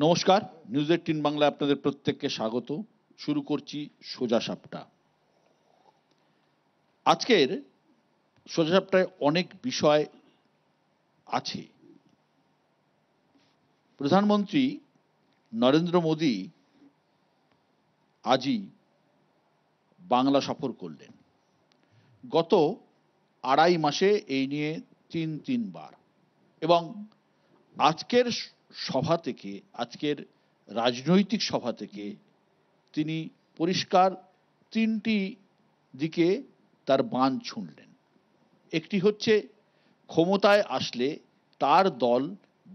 নমস্কার, নিউজ 18 বাংলায় আপনাদের প্রত্যেককে স্বাগত। শুরু করছি সোজা সাপটা। আজকের সোজা সাপটায় অনেক বিষয় আছে। প্রধানমন্ত্রী নরেন্দ্র মোদী আজই বাংলা সফর করলেন। গত আড়াই মাসে এই নিয়ে তিনবার এবং আজকের সভা থেকে, আজকের রাজনৈতিক সভা থেকে তিনি পরিষ্কার তিনটি দিকে তার বাণ ছুঁড়লেন। একটি হচ্ছে ক্ষমতায় আসলে তার দল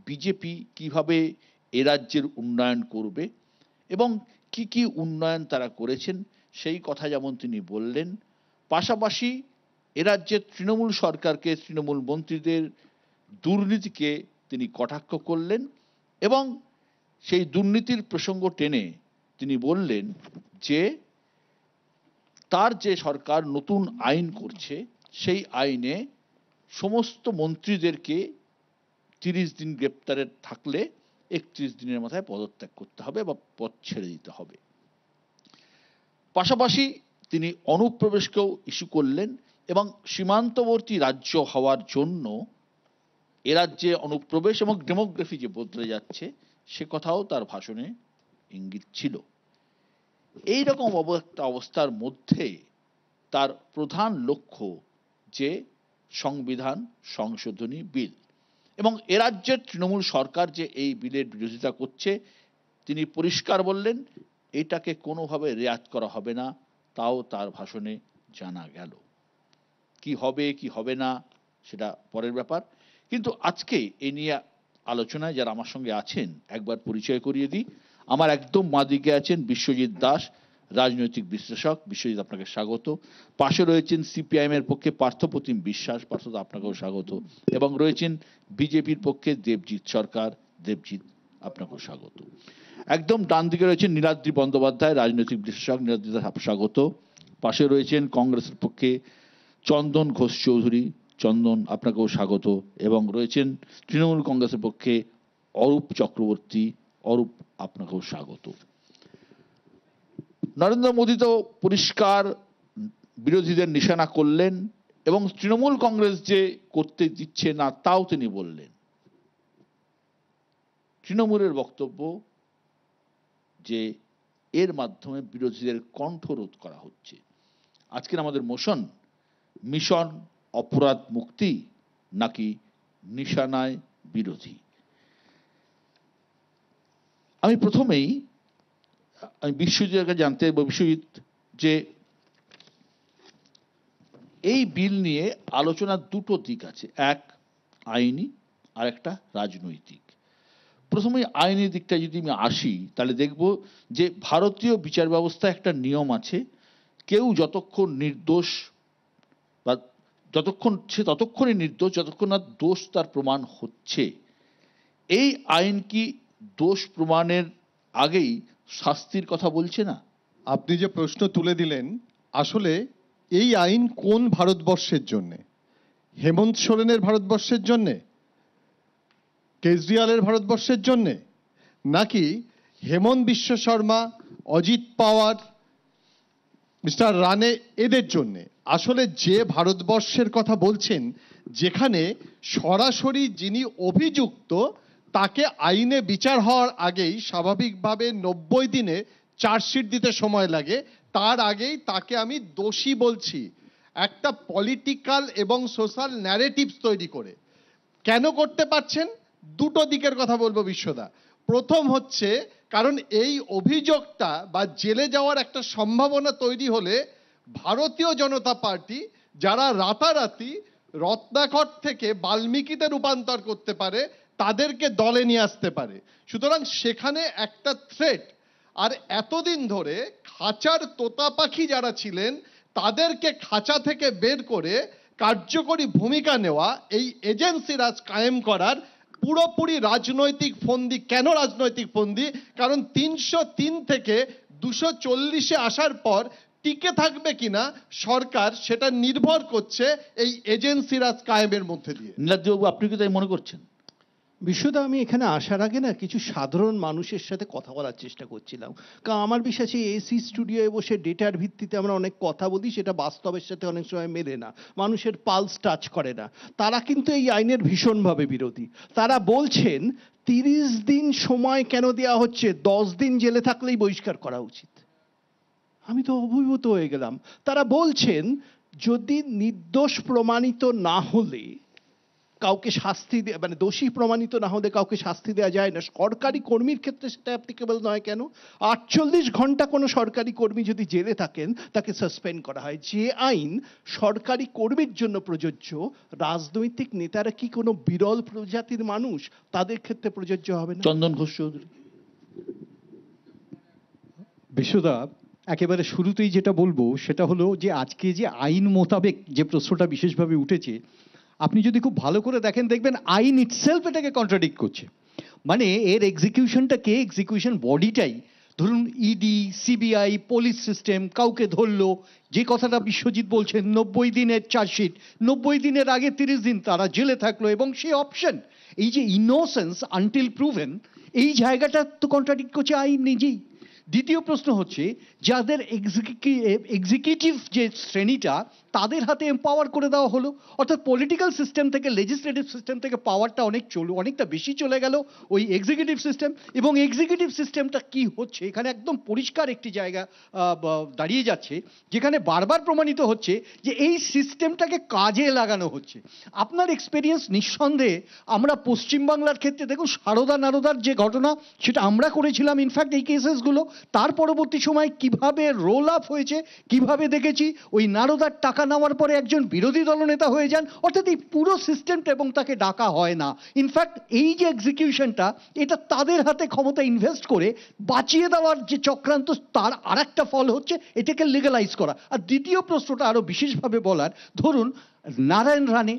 বিজেপি কিভাবে এ রাজ্যের উন্নয়ন করবে এবং কি কি উন্নয়ন তারা করেছেন সেই কথা যেমন তিনি বললেন, পাশাপাশি এ রাজ্যের তৃণমূল সরকারকে, তৃণমূল মন্ত্রীদের দুর্নীতিকে তিনি কটাক্ষ করলেন এবং সেই দুর্নীতির প্রসঙ্গ টেনে তিনি বললেন যে তার যে সরকার নতুন আইন করছে সেই আইনে সমস্ত মন্ত্রীদেরকে 30 দিন গ্রেপ্তারে থাকলে 31 দিনের মাথায় পদত্যাগ করতে হবে বা পদ ছেড়ে দিতে হবে। পাশাপাশি তিনি অনুপ্রবেশকেও ইস্যু করলেন এবং সীমান্তবর্তী রাজ্য হওয়ার জন্য এ রাজ্যে অনুপ্রবেশ এবং ডেমোগ্রাফি যে বদলে যাচ্ছে সে কথাও তার ভাষণে ইঙ্গিত ছিল। এই রকম একটা অবস্থার মধ্যে তার প্রধান লক্ষ্য যে সংবিধান সংশোধনী বিল, এবং এ রাজ্যের তৃণমূল সরকার যে এই বিলের বিরোধিতা করছে তিনি পরিষ্কার বললেন এটাকে কোনোভাবে রেয়াত করা হবে না, তাও তার ভাষণে জানা গেল। কি হবে কি হবে না সেটা পরের ব্যাপার, কিন্তু আজকে এ নিয়ে আলোচনায় যারা আমার সঙ্গে আছেন একবার পরিচয় করিয়ে দিই। আমার একদম বাঁদিকে আছেন বিশ্বজিৎ দাস, রাজনৈতিক বিশ্লেষক। বিশ্বজিৎ, আপনাকে স্বাগত। পাশে রয়েছেন সিপিআইএম এর পক্ষে পার্থপ্রতিম বিশ্বাস। পার্থ, আপনাকেও স্বাগত। এবং রয়েছেন বিজেপির পক্ষে দেবজিৎ সরকার। দেবজিৎ, আপনাকেও স্বাগত। একদম ডান দিকে রয়েছেন নীলাদ্রি বন্দ্যোপাধ্যায়, রাজনৈতিক বিশ্লেষক। নীলাদ্রি দাস, স্বাগত। পাশে রয়েছেন কংগ্রেসের পক্ষে চন্দন ঘোষ চৌধুরী। চন্দন, আপনাকেও স্বাগত। এবং রয়েছেন তৃণমূল কংগ্রেসের পক্ষে অরূপ চক্রবর্তী। অরূপ, আপনাকেও স্বাগত। নরেন্দ্র মোদী তো পরিষ্কার বিরোধীদের নিশানা করলেন এবং তৃণমূল কংগ্রেস যে করতে দিচ্ছে না তাও তিনি বললেন। তৃণমূলের বক্তব্য যে এর মাধ্যমে বিরোধীদের কণ্ঠরোধ করা হচ্ছে। আজকের আমাদের মোশন মিশন অপরাধ মুক্তি নাকি নিশানায় বিরোধী। আমি প্রথমেই বিশ্বজিৎকে জানতে চাইব, বিশ্বজিৎ, যে এই বিল নিয়ে আলোচনার দুটো দিক আছে, এক আইনি আর একটা রাজনৈতিক। প্রথমে আইনি দিকটা যদি আমি আসি তাহলে দেখব যে ভারতীয় বিচার ব্যবস্থা একটা নিয়ম আছে, কেউ যতক্ষণ নির্দোষ বা ততক্ষণই নির্দোষ যতক্ষণ না দোষ তার প্রমাণ হচ্ছে। এই আইন কি দোষ প্রমাণের আগেই শাস্তির কথা বলছে না? আপনি যে প্রশ্ন তুলে দিলেন, আসলে এই আইন কোন ভারতবর্ষের জন্যে? হেমন্ত সোরেনের ভারতবর্ষের জন্যে, কেজরিওয়ালের ভারতবর্ষের জন্যে, নাকি হেমন্ত বিশ্ব শর্মা, অজিত পাওয়ার, মিস্টার রানে এদের জন্যে? আসলে যে ভারতবর্ষের কথা বলছেন, যেখানে সরাসরি যিনি অভিযুক্ত তাকে আইনে বিচার হওয়ার আগেই স্বাভাবিকভাবে 90 দিনে চার্জশিট দিতে সময় লাগে, তার আগেই তাকে আমি দোষী বলছি একটা পলিটিক্যাল এবং সোশ্যাল ন্যারেটিভস তৈরি করে। কেন করতে পারছেন? দুটো দিকের কথা বলবো বিশ্বদা। প্রথম হচ্ছে কারণ এই অভিযোগটা বা জেলে যাওয়ার একটা সম্ভাবনা তৈরি হলে ভারতীয় জনতা পার্টি, যারা রাতারাতি রত্নাকর থেকে বাল্মীকিতে রূপান্তর করতে পারে, তাদেরকে দলে নিয়ে আসতে পারে। সুতরাং সেখানে একটা থ্রেট। আর এতদিন ধরে খাঁচার তোতা পাখি যারা ছিলেন তাদেরকে খাঁচা থেকে বের করে কার্যকরী ভূমিকা নেওয়া, এই এজেন্সি রাজ কায়েম করার পুরোপুরি রাজনৈতিক ফন্দি। কেন রাজনৈতিক ফন্দি? কারণ 303 থেকে 240-এ আসার পর টিকে থাকবে কিনা সরকার সেটা নির্ভর করছে এই এজেন্সি রাজ কায়েমের মধ্যে দিয়ে। নীলাদ্রিবাবু, আপনি কি তাই মনে করছেন? বিশ্বদা, আমি এখানে আসার আগে না কিছু সাধারণ মানুষের সাথে কথা বলার চেষ্টা করছিলাম, কারণ আমার বিশ্বাস এই এসি স্টুডিওয়ে বসে ডেটার ভিত্তিতে আমরা অনেক কথা বলি, সেটা বাস্তবের সাথে অনেক সময় মেলে না, মানুষের পালস টাচ করে না। তারা কিন্তু এই আইনের ভীষণভাবে বিরোধী। তারা বলছেন 30 দিন সময় কেন দেওয়া হচ্ছে, 10 দিন জেলে থাকলেই বহিষ্কার করা উচিত। আমি তো অভিভূত হয়ে গেলাম। তারা বলছেন যদি নির্দোষ প্রমাণিত না হলে কাউকে শাস্তি দেয়া, মানে দোষী প্রমাণিত না হলে কাউকে শাস্তি দেওয়া যায় না। সরকারি কর্মীর ক্ষেত্রে সেটা অ্যাপ্লিকেবল নয় কেন? 48 ঘন্টা কোনো সরকারি কর্মী যদি জেলে থাকেন তাকে সাসপেন্ড করা হয়। যে আইন সরকারি কর্মীর জন্য প্রযোজ্য, রাজনৈতিক নেতারা কি কোনো বিরল প্রজাতির মানুষ, তাদের ক্ষেত্রে প্রযোজ্য হবে না? চন্দন ঘোষ চৌধুরী। বিশ্বদা, একেবারে শুরুতেই যেটা বলবো সেটা হলো যে আজকে যে আইন মোতাবেক যে প্রশ্নটা বিশেষভাবে উঠেছে, আপনি যদি খুব ভালো করে দেখেন দেখবেন আইন ইটসেলফ এটাকে কন্ট্রাডিক্ট করছে। মানে এর এক্সিকিউশনটা কে, এক্সিকিউশন বডিটাই, ধরুন ইডি, সিবিআই, পুলিশ সিস্টেম কাউকে ধরলো, যে কথাটা বিশ্বজিৎ বলছেন 90 দিনের চার্জশিট, 90 দিনের আগে 30 দিন তারা জেলে থাকলো, এবং সেই অপশন, এই যে ইনোসেন্স আনটিল প্রুভেন, এই জায়গাটা তো কন্ট্রাডিক্ট করছে আইন নিজেই। দ্বিতীয় প্রশ্ন হচ্ছে যাদের এক্সিকিউটিভ যে শ্রেণীটা, তাদের হাতে এম্পাওয়ার করে দেওয়া হলো, অর্থাৎ পলিটিক্যাল সিস্টেম থেকে, লেজিসলেটিভ সিস্টেম থেকে পাওয়ারটা অনেকটা বেশি চলে গেল ওই এক্সিকিউটিভ সিস্টেম। এবং এক্সিকিউটিভ সিস্টেমটা কি হচ্ছে এখানে একদম পরিষ্কার একটি জায়গা দাঁড়িয়ে যাচ্ছে, যেখানে বারবার প্রমাণিত হচ্ছে যে এই সিস্টেমটাকে কাজে লাগানো হচ্ছে। আপনার এক্সপেরিয়েন্স নিঃসন্দেহে, আমরা পশ্চিমবাংলার ক্ষেত্রে দেখুন সারদা নারদার যে ঘটনা, সেটা আমরা করেছিলাম ইনফ্যাক্ট এই কেসেসগুলো, তার পরবর্তী সময় কিভাবে রোল আপ হয়েছে, কিভাবে দেখেছি ওই নারদার টাকা নেওয়ার পরে একজন বিরোধী দলনেতা হয়ে যান, অর্থাৎ এই পুরো সিস্টেমটা, এবং তাকে ডাকা হয় না। ইনফ্যাক্ট এই যে এক্সিকিউশনটা, এটা তাদের হাতে ক্ষমতা ইনভেস্ট করে বাঁচিয়ে দেওয়ার যে চক্রান্ত, তার আর একটা ফল হচ্ছে এটাকে লিগালাইজ করা। আর দ্বিতীয় প্রশ্নটা আরো বিশেষভাবে বলার, ধরুন নারায়ণ রানে,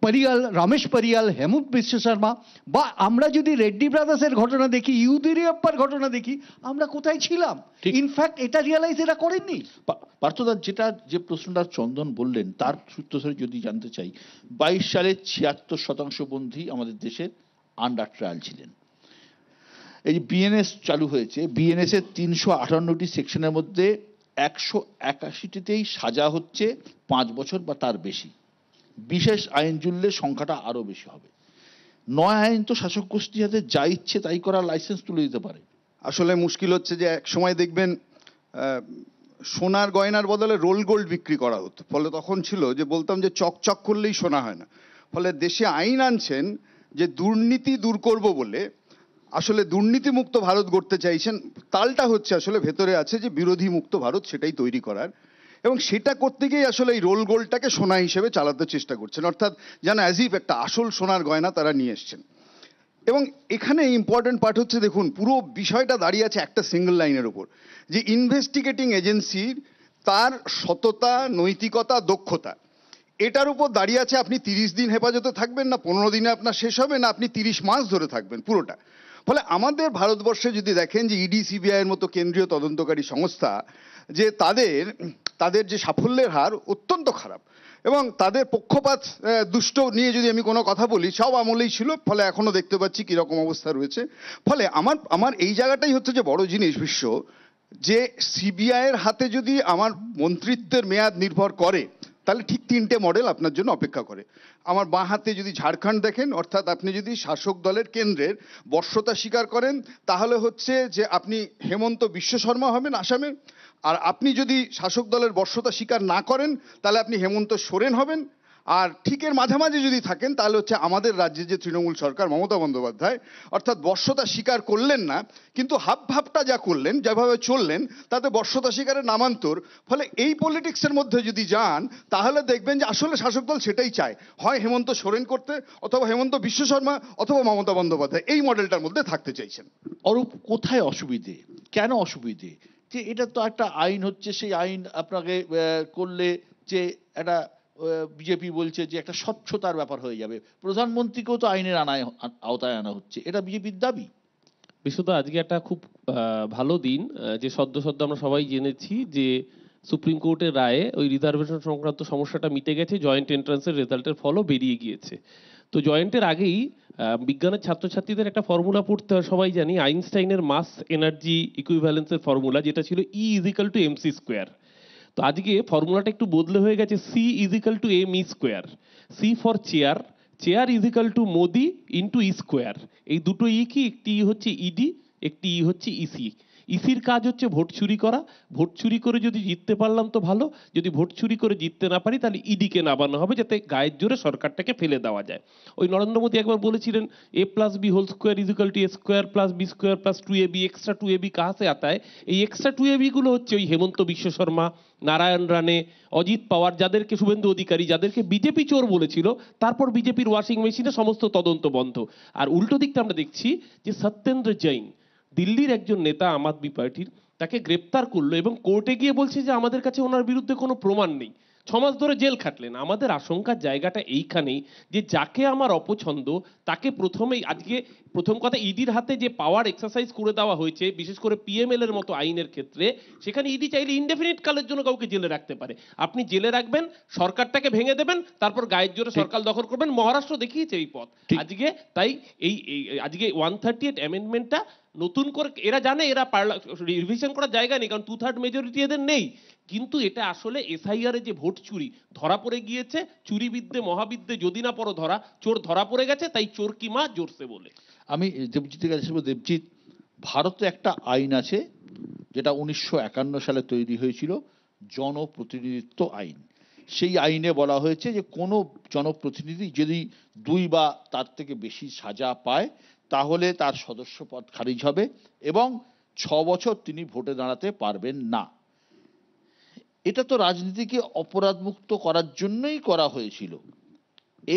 পরিয়াল, রমেশ পরিয়াল, হেমন্ত বিশ্ব শর্মা, বা আমরা যদি রেড্ডি ব্রাদার্সের ঘটনা দেখি, ইউদিরিয়াপ্পার ঘটনা দেখি, আমরা কোথায় ছিলাম? ইনফ্যাক্ট এটা রিয়ালাইজ এরা করেননি। পার্থদা, যে প্রশ্নটা চন্দন বললেন তার সূত্র ধরে যদি জানতে চাই, 22 সালে 76% বন্দী আমাদের দেশের আন্ডার ট্রায়াল ছিলেন। এই যে বিএনএস চালু হয়েছে, বিএনএস এর 358টি সেকশনের মধ্যে 181টিতেই সাজা হচ্ছে 5 বছর বা তার বেশি। বিশেষ আইন জুড়লে সংখ্যাটা আরো বেশি হবে। নয় আইন তো শাসক গোষ্ঠীর হাতে যা ইচ্ছে তাই করার লাইসেন্স তুলে দিতে পারে। আসলে মুশকিল হচ্ছে যে এক সময় দেখবেন সোনার গয়নার বদলে রোল গোল্ড বিক্রি করা হতো। ফলে তখন ছিল যে বলতাম যে চকচক করলেই সোনা হয় না। ফলে দেশে আইন আনছেন যে দুর্নীতি দূর করব বলে, আসলে দুর্নীতি মুক্ত ভারত গড়তে চাইছেন। তালটা হচ্ছে আসলে ভেতরে আছে যে বিরোধী মুক্ত ভারত, সেটাই তৈরি করার, এবং সেটা করতে গিয়ে আসলে এই রোল গোল্ডটাকে সোনা হিসেবে চালাতে চেষ্টা করছেন, অর্থাৎ যেন অ্যাজ ইফ একটা আসল সোনার গয়না তারা নিয়ে এসছেন। এবং এখানে ইম্পর্টেন্ট পার্ট হচ্ছে, দেখুন পুরো বিষয়টা দাঁড়িয়ে আছে একটা সিঙ্গল লাইনের উপর, যে ইনভেস্টিগেটিং এজেন্সির তার সততা, নৈতিকতা, দক্ষতা, এটার উপর দাঁড়িয়ে আছে আপনি 30 দিন হেফাজতে থাকবেন না 15 দিনে আপনার শেষ হবে, না আপনি 30 মাস ধরে থাকবেন পুরোটা। ফলে আমাদের ভারতবর্ষে যদি দেখেন যে ইডি, সিবিআই এর মতো কেন্দ্রীয় তদন্তকারী সংস্থা, যে তাদের যে সাফল্যের হার অত্যন্ত খারাপ, এবং তাদের পক্ষপাত দুষ্ট নিয়ে যদি আমি কোনো কথা বলি, সব আমলেই ছিল। ফলে এখনো দেখতে পাচ্ছি কিরকম অবস্থা রয়েছে। ফলে আমার এই জায়গাটাই হচ্ছে যে বড় জিনিস বিশ্ব, যে সিবিআই এর হাতে যদি আমার মন্ত্রিত্বের মেয়াদ নির্ভর করে, তাহলে ঠিক 3টে মডেল আপনার জন্য অপেক্ষা করে। আমার বাঁ হাতে যদি ঝাড়খণ্ড দেখেন, অর্থাৎ আপনি যদি শাসক দলের কেন্দ্রের বর্ষতা স্বীকার করেন, তাহলে হচ্ছে যে আপনি হেমন্ত বিশ্ব শর্মা হবেন আসামে। আর আপনি যদি শাসক দলের বর্ষতা স্বীকার না করেন, তাহলে আপনি হেমন্ত সোরেন হবেন। আর ঠিকের মাঝামাঝি যদি থাকেন, তাহলে হচ্ছে আমাদের রাজ্যে যে তৃণমূল সরকার, মমতা বন্দ্যোপাধ্যায়, অর্থাৎ বর্ষতা স্বীকার করলেন না, কিন্তু হাবভাবটা যা করলেন, যেভাবে চললেন, তাতে বর্ষতা স্বীকারের নামান্তর। ফলে এই পলিটিক্সের মধ্যে যদি যান, তাহলে দেখবেন যে আসলে শাসক দল সেটাই চায়, হয় হেমন্ত সোরেন করতে, অথবা হেমন্ত বিশ্ব শর্মা, অথবা মমতা বন্দ্যোপাধ্যায়, এই মডেলটার মধ্যে থাকতে চাইছেন। অরূপ, কোথায় অসুবিধে, কেন অসুবিধে? যে এটা তো একটা আইন হচ্ছে, সেই আইন আপনাকে করলে যে একটা বিজেপি বলছে যে একটা স্বচ্ছতার ব্যাপার হয়ে যাবে, প্রধানমন্ত্রীকেও তো আইনের আওতায় আনা হচ্ছে, এটা বিজেপির দাবি। বিশ্বদা, আজকে একটা খুব ভালো দিন, যে সদ্য আমরা সবাই জেনেছি যে সুপ্রিম কোর্টের রায়ে ওই রিজার্ভেশন সংক্রান্ত সমস্যাটা মিটে গেছে, জয়েন্ট এন্ট্রান্সের রেজাল্টের ফলও বেরিয়ে গিয়েছে। তো জয়েন্টের আগেই বিজ্ঞানের ছাত্রছাত্রীদের একটা ফর্মুলা পড়তে হয়, সবাই জানি আইনস্টাইনের মাস এনার্জি ইকুইভ্যালেন্সের ফর্মুলা, যেটা ছিল E = mc স্কোয়ার। তো আজকে ফর্মুলাটা একটু বদলে হয়ে গেছে C = me square. C for chair, chair Modi into E square. এই দুটো ই কি, একটি হচ্ছে ইডি, একটি হচ্ছে ইসি। ইসির কাজ হচ্ছে ভোট চুরি করা, ভোট চুরি করে যদি জিততে পারলাম তো ভালো, যদি ভোট চুরি করে জিততে না পারি তাহলে ইডিকে নামানো হবে, যাতে গায়ের জোরে সরকারটাকে ফেলে দেওয়া যায়। ওই নরেন্দ্র মোদী একবার বলেছিলেন a + b whole square = a² + b² + 2ab। Extra 2ab কাহা সে আতা হয়? এই এক্সট্রা 2ab গুলো হচ্ছে ওই হেমন্ত বিশ্ব শর্মা, নারায়ণ রানে, অজিত পাওয়ার, যাদেরকে শুভেন্দু অধিকারী, যাদেরকে বিজেপি চোর বলেছিল, তারপর বিজেপির ওয়াশিং মেশিনে সমস্ত তদন্ত বন্ধ। আর উল্টো দিকটা আমরা দেখছি যে সত্যেন্দ্র জৈন, দিল্লির একজন নেতা আম আদমি পার্টির, তাকে গ্রেপ্তার করলো এবং কোর্টে গিয়ে বলছে যে আমাদের কাছে ওনার বিরুদ্ধে কোনো প্রমাণ নেই। 6 মাস ধরে জেল খাটলেন। আমাদের আশঙ্কার জায়গাটা এইখানেই যে যাকে আমার অপছন্দ তাকে প্রথমেই, আজকে প্রথম কথা ইডির হাতে যে পাওয়ার এক্সারসাইজ করে দেওয়া হয়েছে, বিশেষ করে পিএমএল এর মতো আইনের ক্ষেত্রে, সেখানে ইডি চাইলে ইনডেফিনিট কালের জন্য কাউকে জেলে রাখতে পারে। আপনি জেলে রাখবেন, সরকারটাকে ভেঙে দেবেন, তারপর গায়ের জোরে সরকার দখল করবেন। মহারাষ্ট্র দেখিয়েছে এই পথ আজকে। তাই এই আজকে 138 অ্যামেন্ডমেন্টটা নতুন করে, এরা জানে এরা রিভিশন করার জায়গা নেই, কারণ 2/3 মেজরিটি এদের নেই, কিন্তু এটা আসলে এসআইআর এ যে ভোট চুরি ধরা পড়ে গিয়েছে, চুরিবিদ্যে মহাবিদ্যে যদি না পড়ো ধরা, চোর ধরা পড়ে গেছে, তাই চোর কি মা জোরসে বলে। আমি দেবজিতের কাছে বলবো, দেবজিৎ, ভারতে একটা আইন আছে যেটা 1951 সালে তৈরি হয়েছিল, জনপ্রতিনিধিত্ব আইন। সেই আইনে বলা হয়েছে যে কোনো জনপ্রতিনিধি যদি 2 বা তার থেকে বেশি সাজা পায় তাহলে তার সদস্য পদ খারিজ হবে এবং 6 বছর তিনি ভোটে দাঁড়াতে পারবেন না। এটা তো রাজনীতিকে অপরাধমুক্ত করার জন্যই করা হয়েছিল।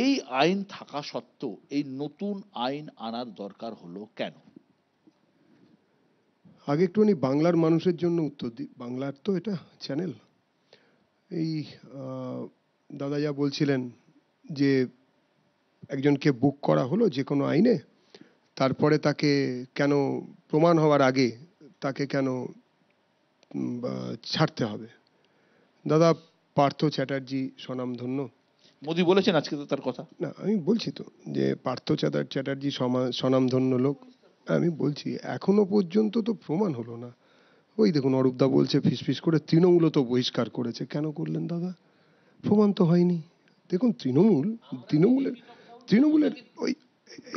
এই আইন থাকা সত্ত্বেও এই নতুন আইন আনার দরকার হলো কেন? আগে একটুখানি বাংলার মানুষের জন্য উত্তর দিই। বাংলার তো এটা চ্যানেল। এই দাদা যা বলছিলেন যে একজনকে বুক করা হলো যে কোনো আইনে, তারপরে তাকে কেন প্রমাণ হওয়ার আগে তাকে কেন ছাড়তে হবে? দাদা পার্থ চ্যাটার্জি স্বনামধন্য। মোদি বলেছেন আজকে তো তার কথা। না, আমি বলছি তো যে পার্থ চ্যাটার্জি স্বনামধন্য লোক। আমি বলছি এখনো পর্যন্ত তো প্রমাণ হলো না। ওই দেখুন অরূপদা বলছে ফিসফিস করে তৃণমূলও তো বহিষ্কার করেছে। কেন করলেন দাদা? প্রমাণ তো হয়নি। দেখুন তৃণমূলের ওই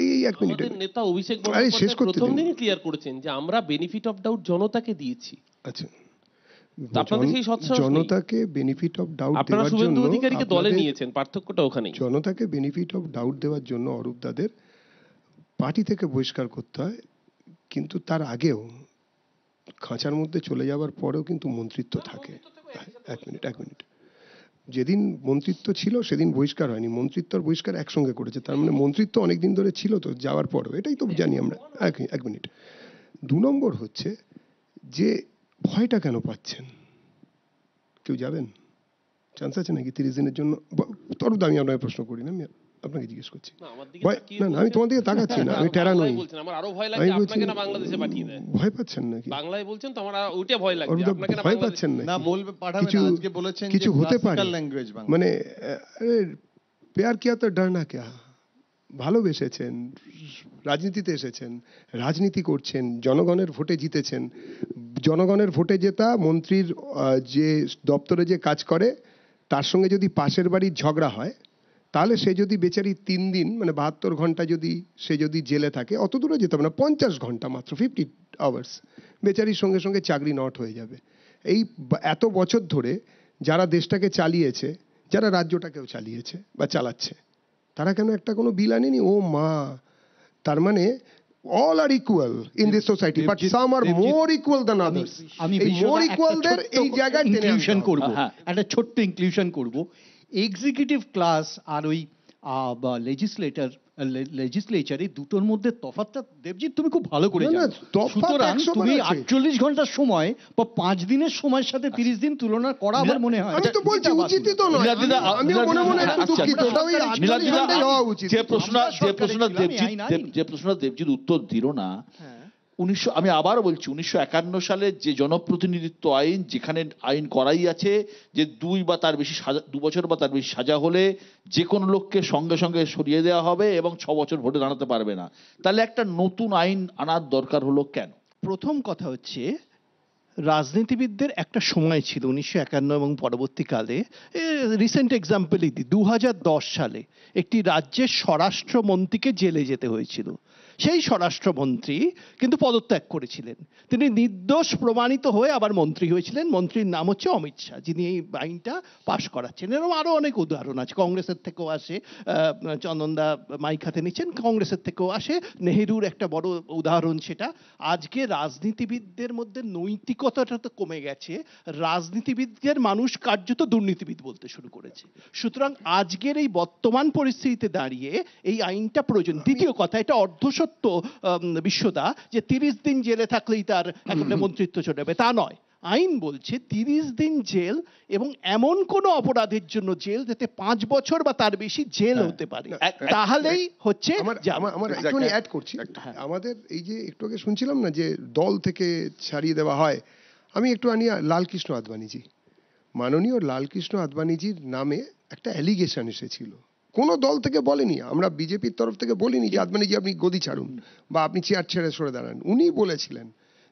এই 1 মিনিট নেতা অভিষেক বন্দ্যোপাধ্যায় প্রথম দিনই ক্লিয়ার করেছেন যে আমরা বেনিফিট অফ ডাউট জনতাকে দিয়েছি। আচ্ছা, জনতাকে বেনিফিট অফ ডাউট দেওয়ার জন্য অধিকারীকে দলে নিয়েছেন, পার্থক্যটা ওখানেই। জনতাকে বেনিফিট অফ ডাউট দেওয়ার জন্য অরূপদাদের পার্টি থেকে বহিষ্কার করতে হয়, কিন্তু তার আগেও খাঁচার মধ্যে চলে যাওয়ার পরেও কিন্তু মন্ত্রিত্ব থাকে। 1 মিনিট, যেদিন মন্ত্রিত্ব ছিল সেদিন বহিষ্কার হয়নি, মন্ত্রিত্ব আর বহিষ্কার একসঙ্গে করেছে। তার মানে মন্ত্রিত্ব অনেকদিন ধরে ছিল তো যাওয়ার পরেও, এটাই তো জানি আমরা। 1 মিনিট। 2 নম্বর হচ্ছে যে ভয়টা কেন পাচ্ছেন? কেউ যাবেন? চান্স আছে নাকি 30 দিনের জন্য? তরুদ, আমি আপনাকে প্রশ্ন করি না, আমি আপনাকে জিজ্ঞেস করছি। না, আমি তোমার দিকে তাকাচ্ছি না, আমি টেরা নই। আমি বলছি ভয় পাচ্ছেন নাকি? বাংলায় বলছেন তো আমার ওইটা ভয় লাগছে। আপনাকে না ভয় পাচ্ছেন নাকি? না, বলবে পাঠাবেন না, আজকে বলেছেন কিছু হতে পারে ল্যাঙ্গুয়েজ বাংলা। মানে প্যার কিয়া তো ডরনা কিয়া। ভালোবেসেছেন, রাজনীতিতে এসেছেন, রাজনীতি করছেন, জনগণের ভোটে জিতেছেন। জনগণের ভোটে জেতা মন্ত্রীর যে দপ্তরে যে কাজ করে তার সঙ্গে যদি পাশের বাড়ির ঝগড়া হয়, তাহলে সে যদি বেচারি 3 দিন মানে 72 ঘন্টা যদি সে যদি জেলে থাকে, অত দূরে যেতে হবে না, 50 ঘন্টা মাত্র, 50 আওয়ার্স, বেচারির সঙ্গে সঙ্গে চাকরি নট হয়ে যাবে। এই এত বছর ধরে যারা দেশটাকে চালিয়েছে, যারা রাজ্যটাকেও চালিয়েছে বা চালাচ্ছে, তারা কেন একটা কোনো বিল আনেনি? ও মা, তার মানে all are equal in this society, but some are more equal than others. আমি more equal দের এই জায়গায় ইনক্লুশন করব, একটা ছোট্ট ইনক্লুশন করব। এক্সিকিউটিভ ক্লাস আর ওই লেজিসলেচারে দুটোর মধ্যে তফাৎটা দেবজিৎ তুমি খুব ভালো করে জানো। সুতরাং তুমি 48 ঘন্টার সময় বা 5 দিনের সময়ের সাথে 30 দিন তুলনা করা আমার মনে হয় আমি তো বলছি উচিতই তো নয়। আমি মনে মনে একটু দুঃখিত, ওই 48 ঘন্টাই হওয়া উচিত। যে প্রশ্ন দেবজিৎ উত্তর দিল না, আমি আবার বলছি 1951 সালের যে জনপ্রতিনিধিত্ব আইন, যেখানে আইন করাই আছে যে 2 বছর বা তার বেশি সাজা হলে যে কোনো লোককে সঙ্গে সঙ্গে সরিয়ে দেওয়া হবে এবং 6 বছর ভোটে দাঁড়াতে পারবে না, তাহলে একটা নতুন আইন আনার দরকার হলো কেন? প্রথম কথা হচ্ছে, রাজনীতিবিদদের একটা সময় ছিল 1951 এবং পরবর্তীকালে, রিসেন্ট এক্সাম্পলই দিই, 2010 সালে একটি রাজ্যের স্বরাষ্ট্রমন্ত্রীকে জেলে যেতে হয়েছিল। সেই স্বরাষ্ট্রমন্ত্রী কিন্তু পদত্যাগ করেছিলেন, তিনি নির্দোষ প্রমাণিত হয়ে আবার মন্ত্রী হয়েছিলেন। মন্ত্রীর নাম হচ্ছে অমিত শাহ, যিনি এই আইনটা পাশ করাচ্ছেন। এরকম আরো অনেক উদাহরণ আছে, কংগ্রেসের থেকেও আসে, চন্দনদা মাইক হাতে নিচ্ছেন, কংগ্রেসের থেকেও আসে, নেহেরুর একটা বড় উদাহরণ সেটা। আজকে রাজনীতিবিদদের মধ্যে নৈতিকতাটা তো কমে গেছে, রাজনীতিবিদদের মানুষ কার্যত দুর্নীতিবিদ বলতে শুরু করেছে। সুতরাং আজকের এই বর্তমান পরিস্থিতিতে দাঁড়িয়ে এই আইনটা প্রয়োজন। দ্বিতীয় কথা, এটা অর্ধসত্য বিশ্বদা যে 30 দিন জেলে থাকলেই তার একটা মন্ত্রিত্ব চলে যাবে, তা নয়। আইন বলছে 30 দিন জেল এবং এমন কোন অপরাধের জন্য জেল যাতে 5 বছর বা তার বেশি জেল হতে পারে, তাহলেই হচ্ছে। আমার একটুখানি অ্যাড করছি, আমাদের এই যে একটু আগে শুনছিলাম না যে দল থেকে ছাড়িয়ে দেওয়া হয়, আমি একটু আনি লালকৃষ্ণ আদবানিজি, মাননীয় লালকৃষ্ণ আদবানিজির নামে একটা অ্যালিগেশন এসেছিল, কোনো দল থেকে বলেনি, আমরা বিজেপির তরফ থেকে বলিনি যে আদবানিজি আপনি গদি ছাড়ুন বা আপনি চেয়ার ছেড়ে সরে দাঁড়ান। উনি বলেছিলেন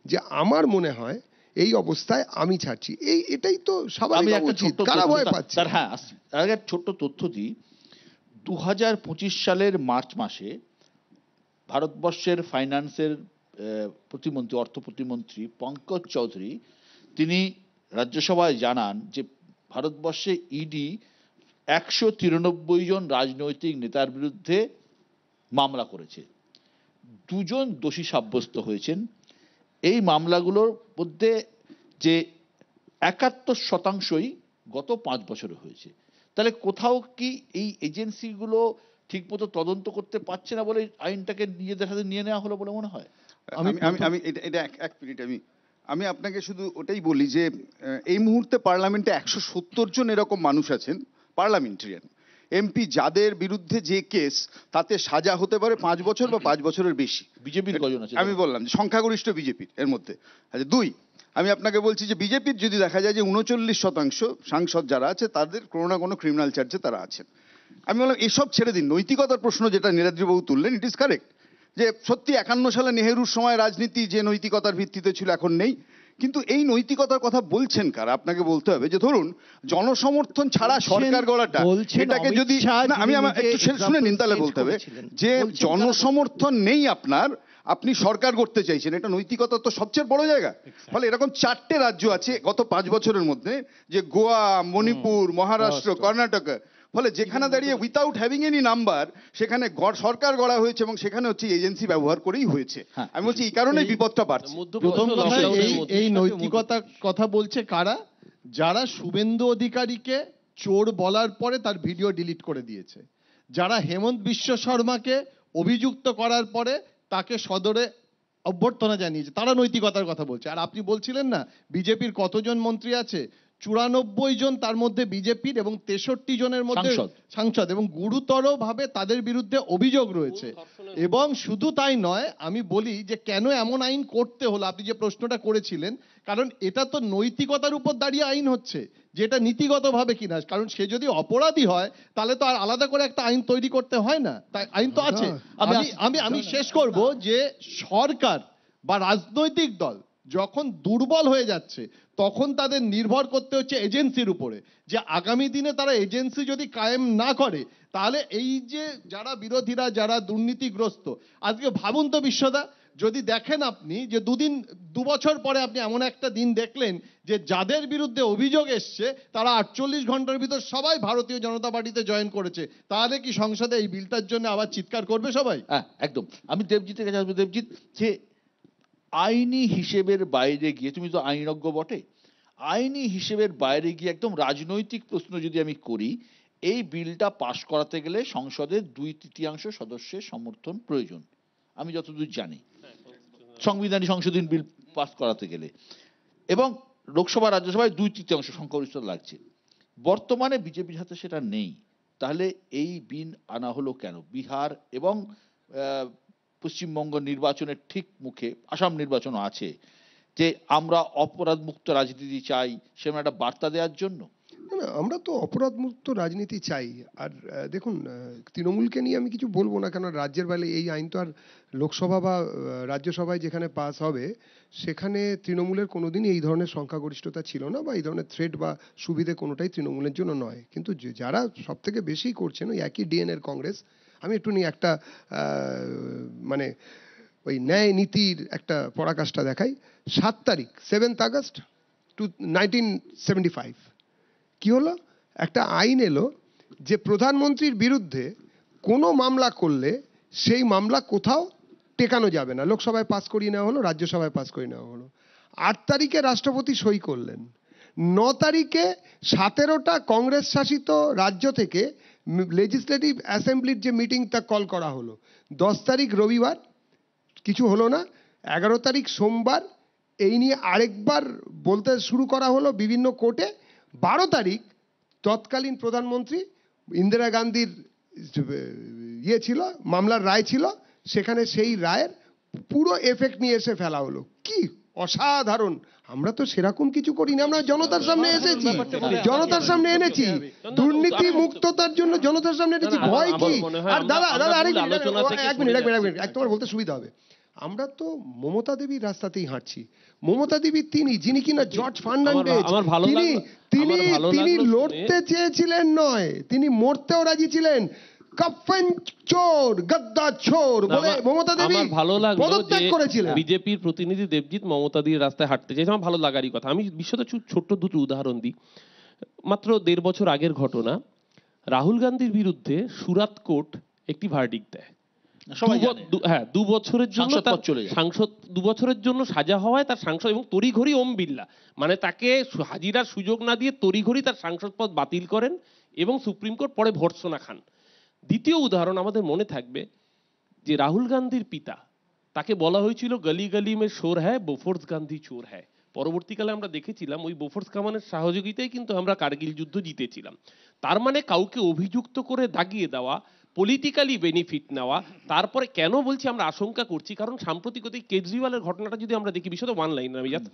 যে আমার মনে হয় এই অবস্থায় আমি ছাড়ছি। এটাই তো স্বাভাবিক উচিত, কারা ভয় পাচ্ছে? হ্যাঁ, একটা ছোট্ট তথ্য দিই। 2025 সালের মার্চ মাসে ভারতবর্ষের ফাইন্যান্সের প্রতিমন্ত্রী, অর্থ প্রতিমন্ত্রী পঙ্কজ চৌধুরী, তিনি রাজ্যসভায় জানান যে ভারতবর্ষে ইডি 193 জন রাজনৈতিক নেতার বিরুদ্ধে মামলা করেছে, 2 জন দোষী সাব্যস্ত হয়েছেন। এই মামলাগুলোর মধ্যে যে 71% গত 5 বছরে হয়েছে। তাহলে কোথাও কি এই এজেন্সিগুলো ঠিকমতো তদন্ত করতে পারছে না বলে আইনটাকে নিজেদের হাতে নিয়ে নেওয়া হলো বলে মনে হয়? আমি এটা এক মিনিট আমি আপনাকে শুধু ওটাই বলি যে এই মুহূর্তে পার্লামেন্টে 170 জন এরকম মানুষ আছেন, পার্লামেন্টারিয়ান এমপি, যাদের বিরুদ্ধে যে কেস তাতে সাজা হতে পারে 5 বছর বা 5 বছরের বেশি। বিজেপির কজন আছে? আমি বললাম যে সংখ্যাগরিষ্ঠ বিজেপির এর মধ্যে। আচ্ছা, 2, আমি আপনাকে বলছি যে বিজেপির যদি দেখা যায় যে 39% সাংসদ যারা আছে তাদের কোনো না কোনো ক্রিমিনাল চার্জে তারা আছেন। আমি বললাম এসব ছেড়ে দিন, নৈতিকতার প্রশ্ন যেটা নীলাদ্রিবাবু তুললেন, ইট ইজ কারেক্ট যে সত্যি 51 সালে নেহেরুর সময় রাজনীতি যে নৈতিকতার ভিত্তিতে ছিল এখন নেই, কিন্তু এই নৈতিকতার কথা বলছেন কারা? আপনাকে বলতে হবে যে ধরুন জনসমর্থন ছাড়া সরকার গড়াটা, এটাকে যদি আমি আমার একটু শুনে নিন, তাহলে বলতে হবে যে জনসমর্থন নেই আপনার, আপনি সরকার করতে চাইছেন, এটা নৈতিকতা তো সবচেয়ে বড় জায়গা। ফলে এরকম 4টে রাজ্য আছে গত 5 বছরের মধ্যে, যে গোয়া, মণিপুর, মহারাষ্ট্র, কর্ণাটক, ফলে যেখানে দাঁড়িয়ে উইথাউট হ্যাভিং এনি নাম্বার সেখানে সরকার গড়া হয়েছে এবং সেখানে হচ্ছে এজেন্সি ব্যবহার করেই হয়েছে। আমি বলছি এই কারণে বিপদটা বাড়ছে। প্রথম কথা, এই নৈতিকতার কথা বলছে কারা? যারা শুভেন্দু অধিকারীকে চোর বলার পরে তার ভিডিও ডিলিট করে দিয়েছে, যারা হেমন্ত বিশ্ব শর্মাকে অভিযুক্ত করার পরে তাকে সদরে অভ্যর্থনা জানিয়েছে, তারা নৈতিকতার কথা বলছে। আর আপনি বলছিলেন না বিজেপির কতজন মন্ত্রী আছে, 94 জন তার মধ্যে বিজেপির এবং 63 জনের মধ্যে সাংসদ, এবং গুরুতর ভাবে তাদের বিরুদ্ধে অভিযোগ রয়েছে। এবং শুধু তাই নয়, আমি বলি যে কেন এমন আইন করতে হলো, আপনি যে প্রশ্নটা করেছিলেন, কারণ এটা তো নৈতিকতার উপর দাঁড়িয়ে আইন হচ্ছে, যেটা নীতিগত ভাবে কিনা। কারণ সে যদি অপরাধী হয় তাহলে তো আর আলাদা করে একটা আইন তৈরি করতে হয় না, তাই আইন তো আছে। আমি শেষ করব যে সরকার বা রাজনৈতিক দল যখন দুর্বল হয়ে যাচ্ছে তখন তাদের নির্ভর করতে হচ্ছে এজেন্সির উপরে, যে আগামী দিনে তারা এজেন্সি যদি কায়েম না করে তাহলে এই যে যারা বিরোধীরা, যারা দুর্নীতিগ্রস্ত, আজকে ভাবুন তো বিশ্বদা, যদি দেখেন আপনি যে 2 বছর পরে আপনি এমন একটা দিন দেখলেন যে যাদের বিরুদ্ধে অভিযোগ এসছে তারা 48 ঘন্টার ভিতর সবাই ভারতীয় জনতা পার্টিতে জয়েন করেছে, তাহলে কি সংসদে এই বিলটার জন্য আবার চিৎকার করবে সবাই? হ্যাঁ, একদম। আমি দেবজিতের কাছে আসবো। দেবজিৎ, যে আইনি হিসেবের বাইরে গিয়ে, তুমি তো আইনজ্ঞ বটে, আইনি হিসেবের বাইরে গিয়ে একদম রাজনৈতিক প্রশ্ন যদি আমি করি, এই বিলটা পাশ করাতে গেলে সংসদের 2/3 সদস্যের সমর্থন প্রয়োজন, আমি যতদূর জানি, সংবিধানিক সংশোধনী বিল পাস করাতে গেলে, এবং লোকসভা রাজ্যসভায় 2/3 সংখ্যাগরিষ্ঠতা লাগছে। বর্তমানে বিজেপির হাতে সেটা নেই, তাহলে এই বিল আনা হলো কেন? বিহার এবং পশ্চিমবঙ্গ নির্বাচনের ঠিক মুখে আসাম নির্বাচনও আছে, যে আমরা অপরাধ মুক্ত রাজনীতি চাই, সেরকম একটা বার্তা দেওয়ার জন্য? না, আমরা তো অপরাধ মুক্ত রাজনীতি চাই। আর দেখুন, তৃণমূলকে নিয়ে আমি কিছু বলবো না, কেন রাজ্যের বাইরে এই আইন তো আর লোকসভা বা রাজ্যসভায় যেখানে পাস হবে সেখানে তৃণমূলের কোনোদিনই এই ধরনের সংখ্যাগরিষ্ঠতা ছিল না, বা এই ধরনের থ্রেট বা সুবিধে কোনোটাই তৃণমূলের জন্য নয়। কিন্তু যারা সব থেকে বেশি করছেন ওই একই ডিএনএর কংগ্রেস। আমি একটু নিয়ে একটা মানে ওই ন্যায় নীতির একটা পরাকাষ্ঠা দেখাই। 7 তারিখ 7th August 1975 কি হলো, একটা আইন এলো যে প্রধানমন্ত্রীর বিরুদ্ধে কোনো মামলা করলে সেই মামলা কোথাও টেকানো যাবে না। লোকসভায় পাস করিয়ে নেওয়া হলো, রাজ্যসভায় পাস করিয়ে নেওয়া হলো। 8 তারিখে রাষ্ট্রপতি সই করলেন। 9 তারিখে 17টা কংগ্রেস শাসিত রাজ্য থেকে লেজিসলেটিভ অ্যাসেম্বলির যে মিটিং তা কল করা হলো। 10 তারিখ রবিবার, কিছু হলো না। 11 তারিখ সোমবার এই নিয়ে আরেকবার বলতে শুরু করা হলো বিভিন্ন কোর্টে। 12 তারিখ তৎকালীন প্রধানমন্ত্রী ইন্দিরা গান্ধীর ছিল, মামলার রায় ছিল, সেখানে সেই রায়ের পুরো এফেক্ট নিয়ে এসে ফেলা হলো। কি অসাধারণ! আমরা তো সেরকম কিছু করিনি, আমরা জনতার সামনে এসেছি, জনতার সামনে এনেছি, দুর্নীতি মুক্ততার জন্য জনতার সামনে এনেছি। ভয় কি? আর দাদা আরেক মিনিট, তোমার বলতে সুবিধা হবে। আমরা তো মমতা দেবীর রাস্তাতেই হাঁটছি। মমতা দেবী যিনি কিনা জর্জ ফার্নান্ডেজ, তিনি লড়তে চেয়েছিলেন নয়, তিনি মরতেও রাজি ছিলেন। কাফন চোর, গদ্দা চোর বলে মমতা দেবী পদত্যাগ করেছিলেন। বিজেপির প্রতিনিধি দেবজিৎ মমতা দিয়ে রাস্তায় হাঁটতে চাইছে, আমার ভালো লাগারই কথা। আমি বিশ্বতে ছোট্ট দুটো উদাহরণ দিই। মাত্র 1.5 বছর আগের ঘটনা, রাহুল গান্ধীর বিরুদ্ধে সুরাত কোর্ট একটি ভার্ডিক্ট দেয়। 2 বছরের জন্য সাংসদ 2 বছরের জন্য সাজা হওয়ায় তার সাংসদ, এবং তড়িঘড়ি ওম বিড়লা মানে তাকে হাজিরার সুযোগ না দিয়ে তড়িঘড়ি তার সাংসদ পদ বাতিল করেন এবং সুপ্রিম কোর্ট পরে ভর্ৎসনা খান। দ্বিতীয় উদাহরণ আমাদের মনে থাকবে যে রাহুল গান্ধীর পিতা, তাকে বলা হয়েছিল গলি গলি মে শোর হ্যায়, বোফোর্স গান্ধী চোর হ্যায়। পরবর্তীকালে আমরা দেখেছিলাম ওই বোফোর্স কামানের সহযোগিতায় কিন্তু আমরা কার্গিল যুদ্ধ জিতেছিলাম। তার মানে কাউকে অভিযুক্ত করে দাগিয়ে দেওয়া, পলিটিক্যালি বেনিফিট নেওয়া। তারপরে কেন বলছি আমরা আশঙ্কা করছি, কারণ সাম্প্রতিক কেজরিওয়ালের ঘটনাটা যদি আমরা দেখি, বিশদ 1 লাইন আমি জাস্ট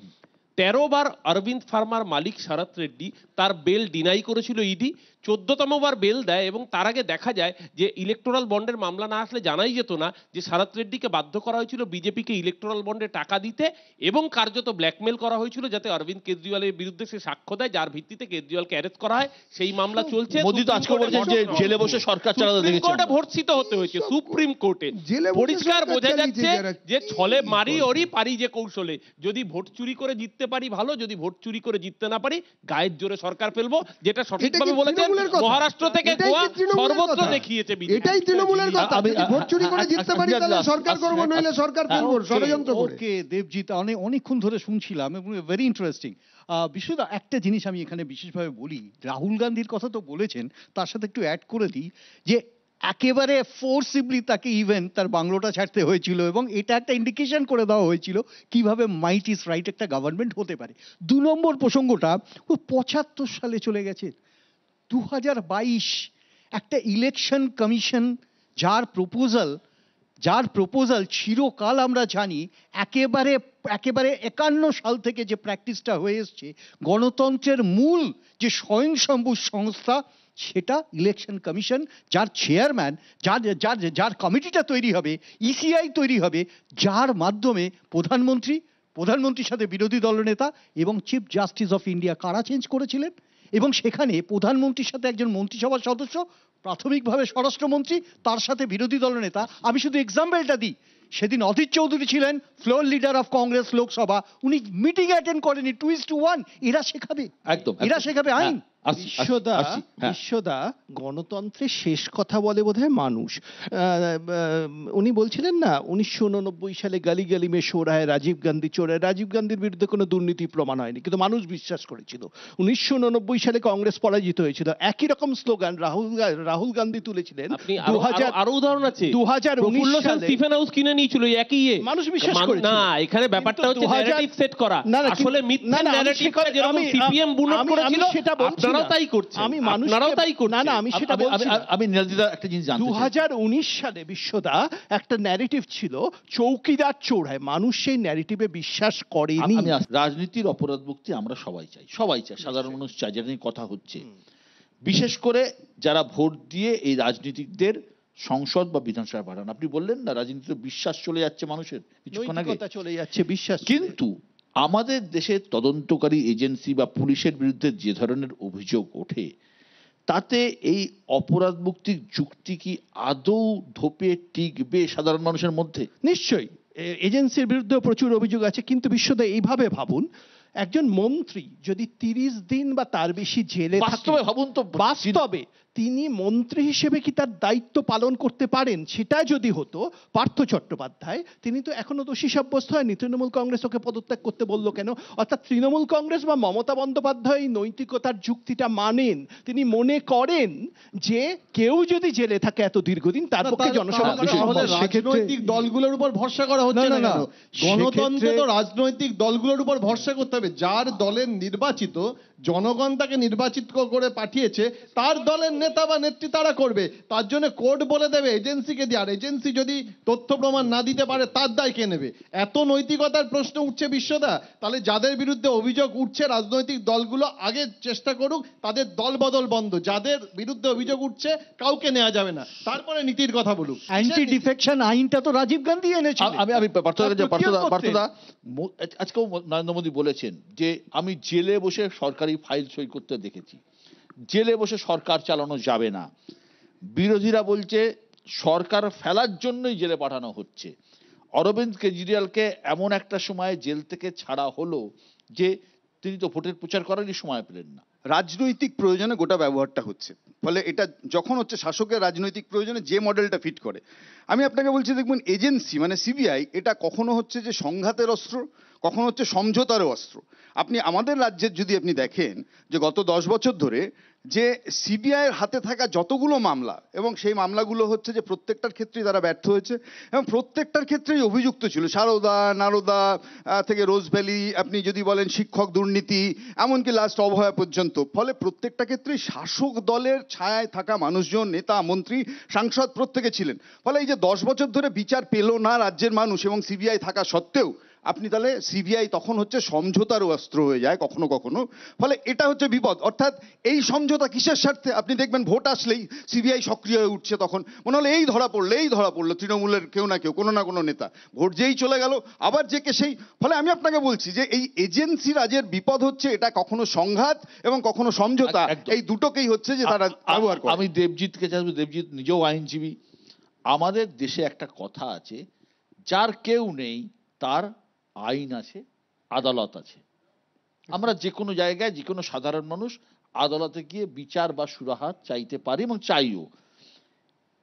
13 বার অরবিন্দ ফার্মার মালিক শরৎ রেড্ডি তার বেল ডিনাই করেছিল ইডি, 14তম বার বেল দেয়, এবং তার আগে দেখা যায় যে ইলেকটোরাল বন্ডের মামলা না আসলে জানাই যেত না যে শরৎ রেড্ডিকে বাধ্য করা হয়েছিল বিজেপিকে ইলেকটোরাল বন্ডে টাকা দিতে, এবং কার্যত ব্ল্যাকমেল করা হয়েছিল যাতে অরবিন্দ কেজরিওয়ালের বিরুদ্ধে সে সাক্ষ্য দেয়, যার ভিত্তিতে কেজরিওয়ালকে অ্যারেস্ট করা হয়। সেই মামলা চলছে। মোদি তো আজকে বলেছেন যে জেলে বসে সরকার চালাতে দেখেছেন। কোর্টে ভর্ৎসিত হতে হয়েছে, সুপ্রিম কোর্টে পরিষ্কার বোঝা যাচ্ছে যে ছলে মারি ওরই পারি যে কৌশলে। যদি ভোট চুরি করে জিততে পারি ভালো, যদি ভোট চুরি করে জিততে না পারি গায়ের জোরে সরকার ফেলবো, যেটা সঠিকভাবে বলেছেন মহারাষ্ট্র থেকে গোয়া সর্বত্র দেখিয়েছে। এটাই তৃণমূলের কথা। ভোট চুরি করে জিততে পারি তাহলে সরকার করব, নইলে সরকার ফেলবো ষড়যন্ত্র করে। ওকে দেবজিৎ, অনেকক্ষণ ধরে শুনছিলাম এবং ভেরি ইন্টারেস্টিং। বিশ্বদা, একটা জিনিস আমি এখানে বিশেষভাবে বলি, রাহুল গান্ধীর কথা তো বলেছেন, তার সাথে একটু অ্যাড করে দিই যে একেবারে ফোর্সিবলি তাকে ইভেন তার বাংলোটা ছাড়তে হয়েছিল, এবং এটা একটা ইন্ডিকেশন করে দেওয়া হয়েছিল কিভাবে মাইট ইজ রাইট একটা গভর্নমেন্ট হতে পারে। 2 নম্বর প্রসঙ্গটা, ও 75 সালে চলে গেছে। 2022 একটা ইলেকশন কমিশন যার প্রপোজাল চিরকাল আমরা জানি একেবারে 51 সাল থেকে যে প্র্যাকটিসটা হয়ে এসছে, গণতন্ত্রের মূল যে স্বয়ংসম্ভূ সংস্থা সেটা ইলেকশন কমিশন, যার চেয়ারম্যান, যার কমিটিটা তৈরি হবে, ইসিআই তৈরি হবে, যার মাধ্যমে প্রধানমন্ত্রীর সাথে বিরোধী দলনেতা এবং চিফ জাস্টিস অফ ইন্ডিয়া কারা চেঞ্জ করেছিলেন, এবং সেখানে প্রধানমন্ত্রীর সাথে একজন মন্ত্রিসভার সদস্য, প্রাথমিকভাবে স্বরাষ্ট্রমন্ত্রী, তার সাথে বিরোধী দলনেতা। আমি শুধু এক্সাম্পলটা দিই, সেদিন অধীর চৌধুরী ছিলেন floor leader of Congress Lok Sabha, উনি মিটিং অ্যাটেন্ড করেনি। 2:1 এরা শেখাবে, এরা শেখাবে আইন। বিশ্বদা, গণতন্ত্রের শেষ কথা বলে বোধহয় মানুষ। উনি বলছিলেন না 1989 সালে গালি গালি মে শোর হ্যায়, রাজীব গান্ধী চোর হ্যায়। রাজীব গান্ধীর বিরুদ্ধে কোনো দুর্নীতি প্রমাণ হয়নি, কিন্তু মানুষ বিশ্বাস করেছিল। 1989 সালে কংগ্রেস পরাজিত হয়েছিল, একই রকম স্লোগান রাহুল গান্ধী তুলেছিলেন। আরো উদাহরণ আছে, 2019 সালে স্টিফেন হাউস কিনে নিয়েছিল, একই মানুষ বিশ্বাস করেছিল। না, এখানে ব্যাপারটা হচ্ছে ন্যারেটিভ সেট করা, আসলে মিথ্যা ন্যারেটিভ করে, যেরকম সিপিএম বুনট করেছিল। আপনারাও না। তাই করছেন, আমি আপনারাও তাই করছেন। না না আমি সেটা বলছি না। আমি নীলাদিদা একটা জিনিস জানতে চাই। 2019 সালে বিশ্বদা একটা ন্যারেটিভ ছিল চৌকিদার চোরায়, মানুষ সেই ন্যারেটিভে বিশ্বাস করেনি। রাজনীতির অপরাধ মুক্তি আমরা সবাই চাই, সাধারণ মানুষ চাই, যেটা নিয়ে কথা হচ্ছে। বিশেষ করে যারা ভোট দিয়ে এই রাজনীতিকদের সংসদ বা বিধানসভায় পাঠান। আপনি বললেন না রাজনীতিতে বিশ্বাস চলে যাচ্ছে মানুষের কিছুক্ষণ আগে, নৈতিকতা চলে যাচ্ছে, বিশ্বাস কিন্তু আমাদের দেশে তদন্তকারী এজেন্সি বা পুলিশের বিরুদ্ধে যে ধরনের অভিযোগ ওঠে, তাতে এই অপরাধ মুক্তির যুক্তি কি আদৌ ধোপে টিকবে সাধারণ মানুষের মধ্যে? নিশ্চয়ই এজেন্সির বিরুদ্ধে প্রচুর অভিযোগ আছে, কিন্তু বিশ্বদা এইভাবে ভাবুন, একজন মন্ত্রী যদি 30 দিন বা তার বেশি জেলে থাকে, বাস্তবে ভাবুন তো, বাস্তবে তিনি মন্ত্রী হিসেবে কি তার দায়িত্ব পালন করতে পারেন? সেটা যদি হতো পার্থ চট্টোপাধ্যায়, তিনি তো এখনো দোষী সাব্যস্ত হয়নি, তৃণমূল কংগ্রেস ওকে পদত্যাগ করতে বললো কেন? অর্থাৎ তৃণমূল কংগ্রেস বা মমতা বন্দ্যোপাধ্যায় এই নৈতিকতার যুক্তিটা মানেন, তিনি মনে করেন যে কেউ যদি জেলে থাকে এত দীর্ঘদিন তার পক্ষে জনসভা করা সম্ভব। রাজনৈতিক দলগুলোর উপর ভরসা করা হচ্ছে না কেন? গণতন্ত্রে তো রাজনৈতিক দলগুলোর উপর ভরসা করতে হবে। যার দলের নির্বাচিত, জনগণ তাকে নির্বাচিত করে পাঠিয়েছে, তার দলের নেতা বা নেত্রী তারা করবে। তার জন্য কোর্ট বলে দেবে এজেন্সিকে দিয়ে, আর এজেন্সি যদি তথ্য প্রমাণ না দিতে পারে তার দায় কে নেবে? এত নৈতিকতার প্রশ্ন উঠছে বিশ্বদা, তাহলে যাদের বিরুদ্ধে অভিযোগ উঠছে রাজনৈতিক দলগুলো আগে চেষ্টা করুক তাদের দল বদল বন্ধ। যাদের বিরুদ্ধে অভিযোগ উঠছে কাউকে নেওয়া যাবে না, তারপরে নীতির কথা বলুক। অ্যান্টি ডিফেকশন আইনটা তো রাজীব গান্ধী এনেছিলেন। আমি পার্থদা আজকেও নরেন্দ্র মোদী বলেছেন যে আমি জেলে বসে সরকারি ফাইল সই করতে দেখেছি, জেলে বসে সরকার চালানো যাবে না। বিরোধীরা বলছে সরকার ফেলার জন্যই জেলে পাঠানো হচ্ছে। অরবিন্দ কেজরিওয়ালকে এমন একটা সময় জেল থেকে ছাড়া হলো যে তিনি তো ভোটের প্রচার করারই সময় পেলেন না। রাজনৈতিক প্রয়োজনে গোটা ব্যবহারটা হচ্ছে, ফলে এটা যখন হচ্ছে শাসকের রাজনৈতিক প্রয়োজনে যে মডেলটা ফিট করে। আমি আপনাকে বলছি, দেখবেন এজেন্সি মানে সিবিআই, এটা কখনো হচ্ছে যে সংঘাতের অস্ত্র, কখনো হচ্ছে সমঝোতারও অস্ত্র। আপনি আমাদের রাজ্যের যদি আপনি দেখেন যে গত 10 বছর ধরে যে সিবিআইয়ের হাতে থাকা যতগুলো মামলা, এবং সেই মামলাগুলো হচ্ছে যে প্রত্যেকটার ক্ষেত্রেই তারা ব্যর্থ হয়েছে এবং প্রত্যেকটার ক্ষেত্রেই অভিযুক্ত ছিল, সারদা নারদা থেকে রোজ ভ্যালি, আপনি যদি বলেন শিক্ষক দুর্নীতি, এমনকি লাস্ট অভয়া পর্যন্ত। ফলে প্রত্যেকটা ক্ষেত্রেই শাসক দলের ছায়ায় থাকা মানুষজন, নেতা মন্ত্রী সাংসদ প্রত্যেকে ছিলেন। ফলে এই যে 10 বছর ধরে বিচার পেল না রাজ্যের মানুষ এবং সিবিআই থাকা সত্ত্বেও, আপনি তাহলে সিবিআই তখন হচ্ছে সমঝোতার অস্ত্র হয়ে যায় কখনো কখনো। ফলে এটা হচ্ছে বিপদ। অর্থাৎ এই সমঝোতা কিসের স্বার্থে? আপনি দেখবেন ভোট আসলেই সিবিআই সক্রিয় হয়ে উঠছে, তখন মনে হলো এই ধরা পড়লো তৃণমূলের কেউ না কেউ, কোনো না কোনো নেতা। ভোট যেই চলে গেল আবার যে কে সেই। ফলে আমি আপনাকে বলছি যে এই এজেন্সি রাজের বিপদ হচ্ছে এটা কখনো সংঘাত এবং কখনো সমঝোতা, এই দুটোকেই হচ্ছে যে তারা ব্যবহার করে। আমি দেবজিৎকে চাইবো, দেবজিৎ নিজেও আইনজীবী। আমাদের দেশে একটা কথা আছে, যার কেউ নেই তার আইন আছে, আদালত আছে। আমরা যে কোনো জায়গায়, যে কোনো সাধারণ মানুষ আদালতে গিয়ে বিচার বা সুরাহা চাইতে পারি এবং চাইও।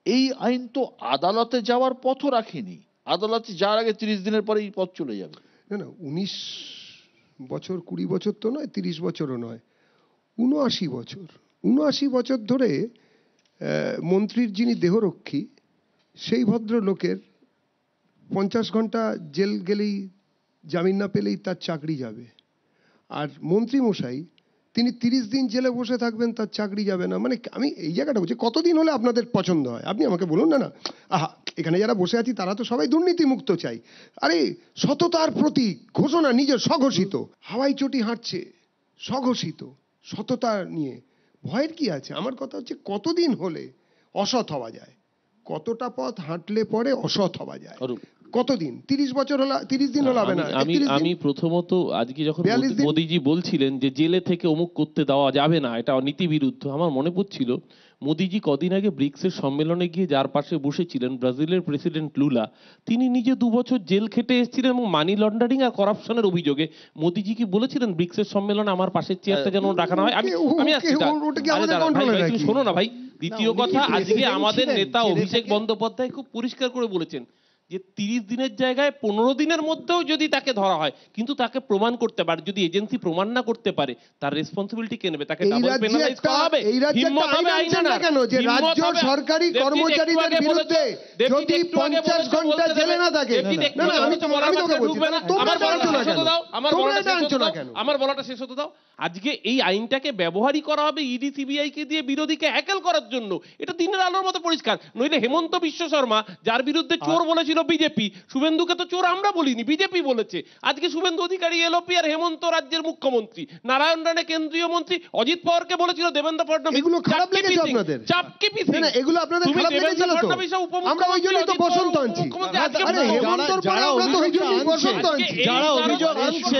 এই আইন তো আদালতে যাওয়ার পথও রাখেনি। আদালতে যাওয়ার আগে 30 দিনের পরে এই পথ চলে যাবে। না 19 বছর 20 বছর তো নয়, 30 বছরও নয়, 79 বছর ধরে মন্ত্রীর যিনি দেহরক্ষী, সেই ভদ্রলোকের 50 ঘন্টা জেল গেলেই, জামিন না পেলেই তার চাকরি যাবে। আর মন্ত্রী মশাই তিনি 30 দিন জেলে বসে থাকবেন, তার চাকরি যাবে না। মানে আমি এই জায়গাটা বলছি, কতদিন হলে আপনাদের পছন্দ হয়? আপনি আমাকে বলুন না। আহা, এখানে যারা বসে আছি তারা তো সবাই দুর্নীতি মুক্ত চাই। আরে সততার প্রতীক ঘোষণা, নিজের স্বঘোষিত হাওয়াই চটি হাঁটছে, স্বঘোষিত সততা নিয়ে ভয়ের কি আছে? আমার কথা হচ্ছে কতদিন হলে অসৎ হওয়া যায়, কতটা পথ হাঁটলে পরে অসৎ হওয়া যায়, কতদিন? 30 বছর হলো, 30 দিন হলো হবে না। আমি প্রথমত আজকে যখন মোদিজি বলছিলেন যে জেলে থেকে অমুক করতে দেওয়া যাবে না, এটা নীতি বিরুদ্ধ, আমার মনে পড়ছিল মোদিজি কদিন আগে ব্রিক্সের সম্মেলনে গিয়ে যার পাশে বসেছিলেন ব্রাজিলের প্রেসিডেন্ট লুলা, তিনি নিজে 2 বছর জেল খেটে এসেছিলেন এবং মানি লন্ডারিং আর করাপশনের অভিযোগে। মোদিজি কি বলেছিলেন ব্রিক্সের সম্মেলনে আমার পাশের চেয়ারটা যেন রাখা হয়? আমি আসছি, শোনো না ভাই। দ্বিতীয় কথা, আজকে আমাদের নেতা অভিষেক বন্দ্যোপাধ্যায় খুব পরিষ্কার করে বলেছেন যে 30 দিনের জায়গায় 15 দিনের মধ্যেও যদি তাকে ধরা হয়, কিন্তু তাকে প্রমাণ করতে পারে, যদি এজেন্সি প্রমাণ না করতে পারে তার রেসপন্সিবিলিটি কে নেবে? তাকে এই ডাবল রাজ্যে পেনালাইজ একটা করা হবে। এই রাজ্যে একটা হিম্মত হবে আইন আইন আনছেন না আনার। কেন যে হিম্মত রাজ্য হবে- সরকারি দেবজিৎ কর্মচারীদের একটু আগে বিরুদ্ধে বলেছে- দেবজিৎ যদি একটু আগে 50 বলেছে, ঘন্টা বলতে জেলে দেবে। না থাকে, দেবজিৎ একটু না, না, আগে আমি বলেছে, তো- বলার আমি তোকে মাঝে বলছি, ঢুকবে না। তোমরা আমার এটা বলাটা আনছো না শেষ হতে কেন? দাও, আমার তোমরা বলাটা এটা শেষ আনছো হতে না দাও, কেন? আমার বলাটা শেষ হতে দাও। আজকে এই আইনটাকে ব্যবহারই করা হবে ইডি সিবিআই কে দিয়ে বিরোধীকে হ্যাকেল করার জন্য। এটা দিনের আলোর মতো পরিষ্কার। নইলে হেমন্ত বিশ্ব শর্মা, যার বিরুদ্ধে চোর বলেছিল বিজেপি, শুভেন্দুকে তো চোর আমরা বলিনি, বিজেপি বলেছে। আজকে শুভেন্দু অধিকারী এলপি আর হেমন্ত রাজ্যের মুখ্যমন্ত্রী, নারায়ণ রানে কেন্দ্রীয় মন্ত্রী, অজিত পাওয়ারকে বলেছিল দেবেন্দ্র ফডনবিস। এগুলো খারাপ লেগেছে আপনাদের? চাপকে পিসিং। না, না, এগুলো আপনাদের তুমি খারাপ দেবেন্দ্র লেগেছিল তো? ফডনবিসও উপমুখ্যমন্ত্রী, আমরা ওই জন্যই তো অজিত পাওয়ার বসন্ত আনছি। মুখ্যমন্ত্রী। আজকে আরে হেমন্তর পরে যারা আমরা তো ওই জন্যই অভিযোগ বসন্ত আনছে, আনছি। যারা অভিযোগ আনছে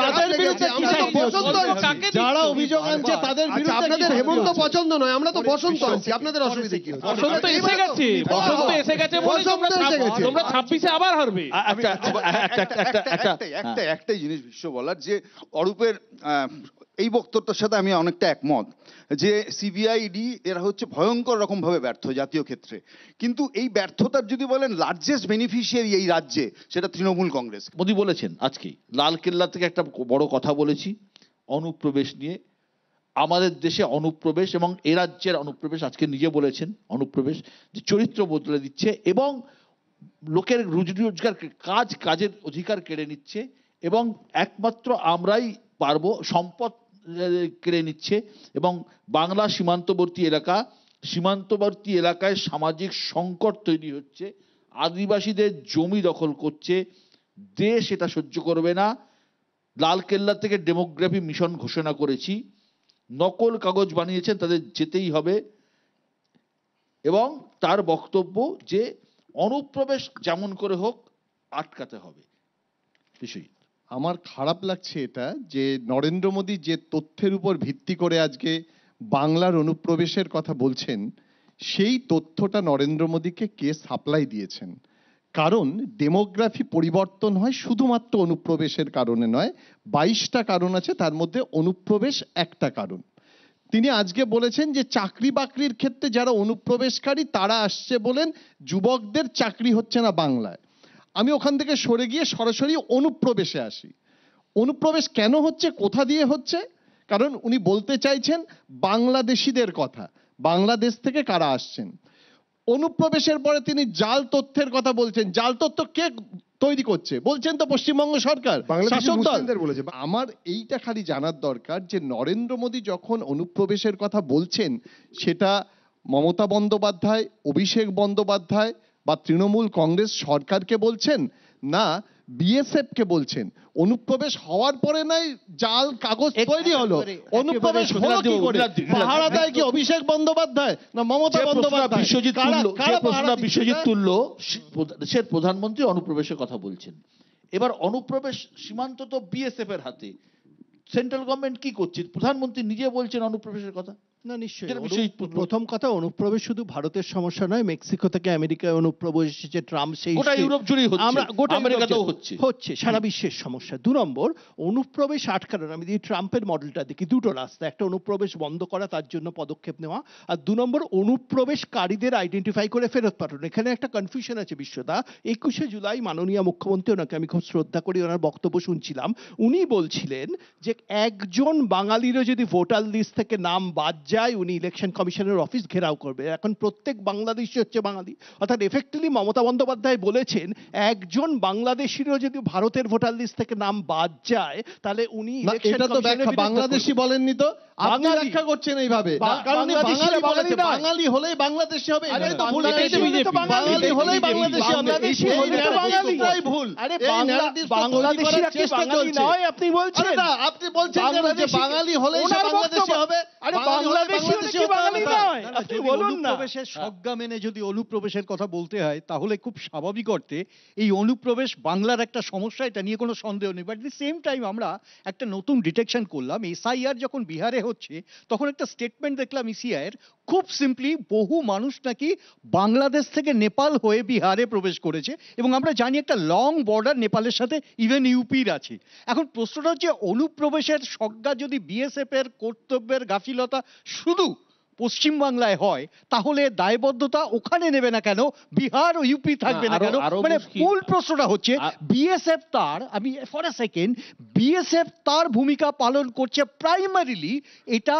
তাদের বিরুদ্ধে আমরা তো বসন্ত আনছি। যারা অভিযোগ আনছে তাদের আচ্ছা, বিরুদ্ধে আপনাদের কি হেমন্ত শাস্তি পছন্দ নয়, আমরা তো বসন্ত আনছি, আপনাদের অসুবিধা কি হচ্ছে? বসন্ত এসে গেছে, বসন্ত এসে গেছে বলেই তোমরা বসন্ত এসে গেছে। তোমরা 26-এ আবার হারবে। একটাই জিনিস বিশ্ব বলার, যে অরূপের এই বক্তব্যের সাথে আমি অনেকটা একমত, যে সিবিআইডি এরা হচ্ছে ভয়ঙ্কর রকম ভাবে ব্যর্থ জাতীয় ক্ষেত্রে। কিন্তু এই ব্যর্থতার যদি বলেন লার্জেস্ট বেনিফিশিয়ারি এই রাজ্যে, সেটা তৃণমূল কংগ্রেস। মোদী বলেছেন আজকেই, লালকেল্লা থেকে একটা বড় কথা বলেছি অনুপ্রবেশ নিয়ে। আমাদের দেশে অনুপ্রবেশ এবং এ রাজ্যের অনুপ্রবেশ, আজকে নিজে বলেছেন অনুপ্রবেশ যে চরিত্র বদলে দিচ্ছে এবং লোকের রুজি রোজগার, কাজের অধিকার কেড়ে নিচ্ছে এবং একমাত্র আমরাই পারবো, সম্পদ কেড়ে নিচ্ছে এবং বাংলা সীমান্তবর্তী এলাকায় সামাজিক সংকট তৈরি হচ্ছে, আদিবাসীদের জমি দখল করছে, দেশ এটা সহ্য করবে না। লালকেল্লা থেকে ডেমোগ্রাফি মিশন ঘোষণা করেছি, নকল কাগজ বানিয়েছেন তাদের যেতেই হবে। এবং তার বক্তব্য যে অনুপ্রবেশ যেমন করে হোক আটকাতে হবে। বিশ্বজিৎ, আমার খারাপ লাগছে এটা যে নরেন্দ্র মোদী যে তথ্যের উপর ভিত্তি করে আজকে বাংলার অনুপ্রবেশের কথা বলছেন, সেই তথ্যটা নরেন্দ্র মোদীকে কে সাপ্লাই দিয়েছেন? কারণ ডেমোগ্রাফি পরিবর্তন হয় শুধুমাত্র অনুপ্রবেশের কারণে নয়, 22টা কারণ আছে, তার মধ্যে অনুপ্রবেশ একটা কারণ। তিনি আজকে বলেছেন যে চাকরি বাকরির ক্ষেত্রে যারা অনুপ্রবেশকারী তারা আসছে বলেন যুবকদের চাকরি হচ্ছে না বাংলায়। আমি ওখান থেকে সরে গিয়ে সরাসরি অনুপ্রবেশে আসি। অনুপ্রবেশ কেন হচ্ছে, কোথা দিয়ে হচ্ছে? কারণ উনি বলতে চাইছেন বাংলাদেশিদের কথা, বাংলাদেশ থেকে কারা আসছেন। অনুপ্রবেশের পরে তিনি জাল তথ্যের কথা বলছেন। জাল তথ্য কে তৈরি করছে? বলছেন তো পশ্চিমবঙ্গ সরকার, বাংলাদেশি শাসক দল। মুসলিমদের বলেছে। আমার এইটা খালি জানার দরকার যে নরেন্দ্র মোদী যখন অনুপ্রবেশের কথা বলছেন, সেটা মমতা বন্দ্যোপাধ্যায়, অভিষেক বন্দ্যোপাধ্যায় বা তৃণমূল কংগ্রেস সরকারকে বলছেন, না বিএসএফ কে বলছেন? অনুপ্রবেশ হওয়ার পরে নাই জাল কাগজ তৈরি হলো, অনুপ্রবেশ হলো কি করে? পাহারা দেয় কি অভিষেক বন্দ্যোপাধ্যায় না মমতা বন্দ্যোপাধ্যায়? বিশ্বজিৎ তুল্য দেশের প্রধানমন্ত্রী অনুপ্রবেশের কথা বলছেন। এবার অনুপ্রবেশ সীমান্ত তো বিএসএফ এর হাতে, সেন্ট্রাল গভর্নমেন্ট কি করছে? প্রধানমন্ত্রী নিজে বলছেন অনুপ্রবেশের কথা। না নিশ্চয়ই, যেটা বিশ্বজিৎ বলল। প্রথম কথা, অনুপ্রবেশ শুধু ভারতের সমস্যা নয়, মেক্সিকো থেকে আমেরিকায় অনুপ্রবেশ এসেছে ট্রাম্প, সেই গোটা ইউরোপ জুড়েই হচ্ছে, আমরা গোটা আমেরিকাতেও ইউরোপ হচ্ছে, সারা বিশ্বের সমস্যা। 2 নম্বর, অনুপ্রবেশ আটকানোর আমি যদি ট্রাম্পের মডেলটা দেখি, দুটো রাস্তা, একটা অনুপ্রবেশ বন্ধ করা, তার জন্য পদক্ষেপ নেওয়া, আর 2 নম্বর অনুপ্রবেশকারীদের আইডেন্টিফাই করে ফেরত পাঠানো। এখানে একটা কনফিউশন আছে বিশ্বদা। 21শে জুলাই মাননীয় মুখ্যমন্ত্রী, ওনাকে আমি খুব শ্রদ্ধা করি, ওনার বক্তব্য শুনছিলাম, উনি বলছিলেন যে একজন বাঙালিরও যদি ভোটার লিস্ট থেকে নাম বাদ যায়, উনি ইলেকশন কমিশনের অফিস ঘেরাও করবে। এখন প্রত্যেক বাংলাদেশি হচ্ছে বাঙালি, অর্থাৎ এফেক্টিভলি মমতা বন্দ্যোপাধ্যায় বলেছেন একজন বাংলাদেশিরও যদি ভারতের ভোটার লিস্ট থেকে নাম বাদ যায়, তাহলে উনি এটা তো ব্যাখ্যা, বাংলাদেশি বলেননি তো, আপনি ব্যাখ্যা করছেন এইভাবে। কারণ বাঙালি হলেই বাংলাদেশি হবে, বাঙালি হলেই বাংলাদেশি হবে, এই ভুল। বাংলাদেশিরা কি বাঙালি নয় আপনি বলছেন? আপনি বলছেন যে বাঙালি হলেই বাংলাদেশি হবে, আরে বাংলাদেশি হলে কি বাঙালি নয়? আপনি বলুন না। অনুপ্রবেশের সংজ্ঞা মেনে যদি অনুপ্রবেশের কথা বলতে হয়, তাহলে খুব স্বাভাবিক অর্থে এই অনুপ্রবেশ বাংলার একটা সমস্যা, এটা নিয়ে কোনো সন্দেহ নেই। বাট দি সেম টাইম আমরা একটা নতুন ডিটেকশন করলাম, এসআইআর যখন বিহারে হচ্ছে তখন একটা স্টেটমেন্ট দেখলাম ইসিআইয়ের, খুব সিম্পলি বহু মানুষ নাকি বাংলাদেশ থেকে নেপাল হয়ে বিহারে প্রবেশ করেছে, এবং আমরা জানি একটা লং বর্ডার নেপালের সাথে, ইভেন ইউপির আছে। এখন প্রশ্নটা হচ্ছে অনুপ্রবেশের সংজ্ঞা যদি বিএসএফ এর কর্তব্যের গাফিলতা শুধু পশ্চিমবাংলায় হয়, তাহলে দায়বদ্ধতা ওখানে নেবে না কেন, বিহার ও ইউপি থাকবে না কেন? মানে মূল প্রশ্নটা হচ্ছে বিএসএফ তার, আমি ফর আ সেকেন্ড, বিএসএফ তার ভূমিকা পালন করছে প্রাইমারিলি, এটা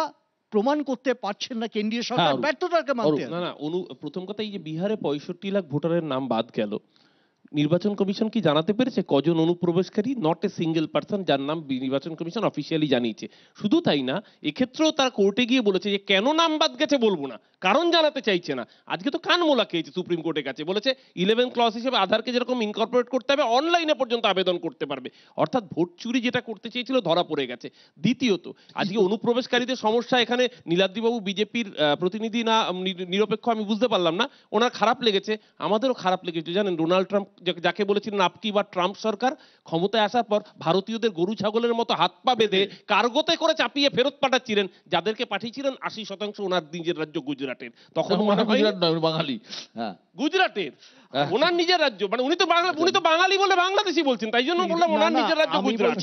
প্রমাণ করতে পারছেন না কেন্দ্রীয় সরকার, ব্যর্থতাকে মানতে হবে। না, প্রথম কথা এই যে বিহারে 65 লাখ ভোটারের নাম বাদ গেল, নির্বাচন কমিশন কি জানাতে পেরেছে কজন অনুপ্রবেশকারী? নট এ সিঙ্গেল পার্সন যার নাম নির্বাচন কমিশন অফিসিয়ালি জানিয়েছে। শুধু তাই না, এক্ষেত্রেও তারা কোর্টে গিয়ে বলেছে যে কেন নাম বাদ গেছে বলবো না, কারণ জানাতে চাইছে না। আজকে তো কান মোলা খেয়েছে সুপ্রিম কোর্টের কাছে, বলেছে 11 ক্লজ হিসেবে আধারকে যেরকম ইনকর্পোরেট করতে হবে, অনলাইনে পর্যন্ত আবেদন করতে পারবে। অর্থাৎ ভোট চুরি যেটা করতে চেয়েছিল ধরা পড়ে গেছে। দ্বিতীয়ত, আজকে অনুপ্রবেশকারীদের সমস্যা, এখানে নীলাদ্রিবাবু বিজেপির প্রতিনিধি না নিরপেক্ষ আমি বুঝতে পারলাম না, ওনার খারাপ লেগেছে, আমাদেরও খারাপ লেগেছে। জানেন, ডোনাল্ড ট্রাম্প যাকে বলেছিলেন আপকি বা ট্রাম্প সরকার, ক্ষমতায় আসার পর ভারতীয়দের গরু ছাগলের মতো হাত পা বেঁধে কার্গোতে করে চাপিয়ে ফেরত পাঠাচ্ছিলেন, যাদেরকে পাঠিয়েছিলেন 80% ওনার নিজের রাজ্য গুজরাটের। তখন মনে হয় বাঙালি, হ্যাঁ গুজরাটের ওনার নিজের রাজ্য, মানে উনি তো বাঙালি বলে বাংলাদেশি বলছেন, তাই জন্য বললাম ওনার নিজের রাজ্য গুজরাট,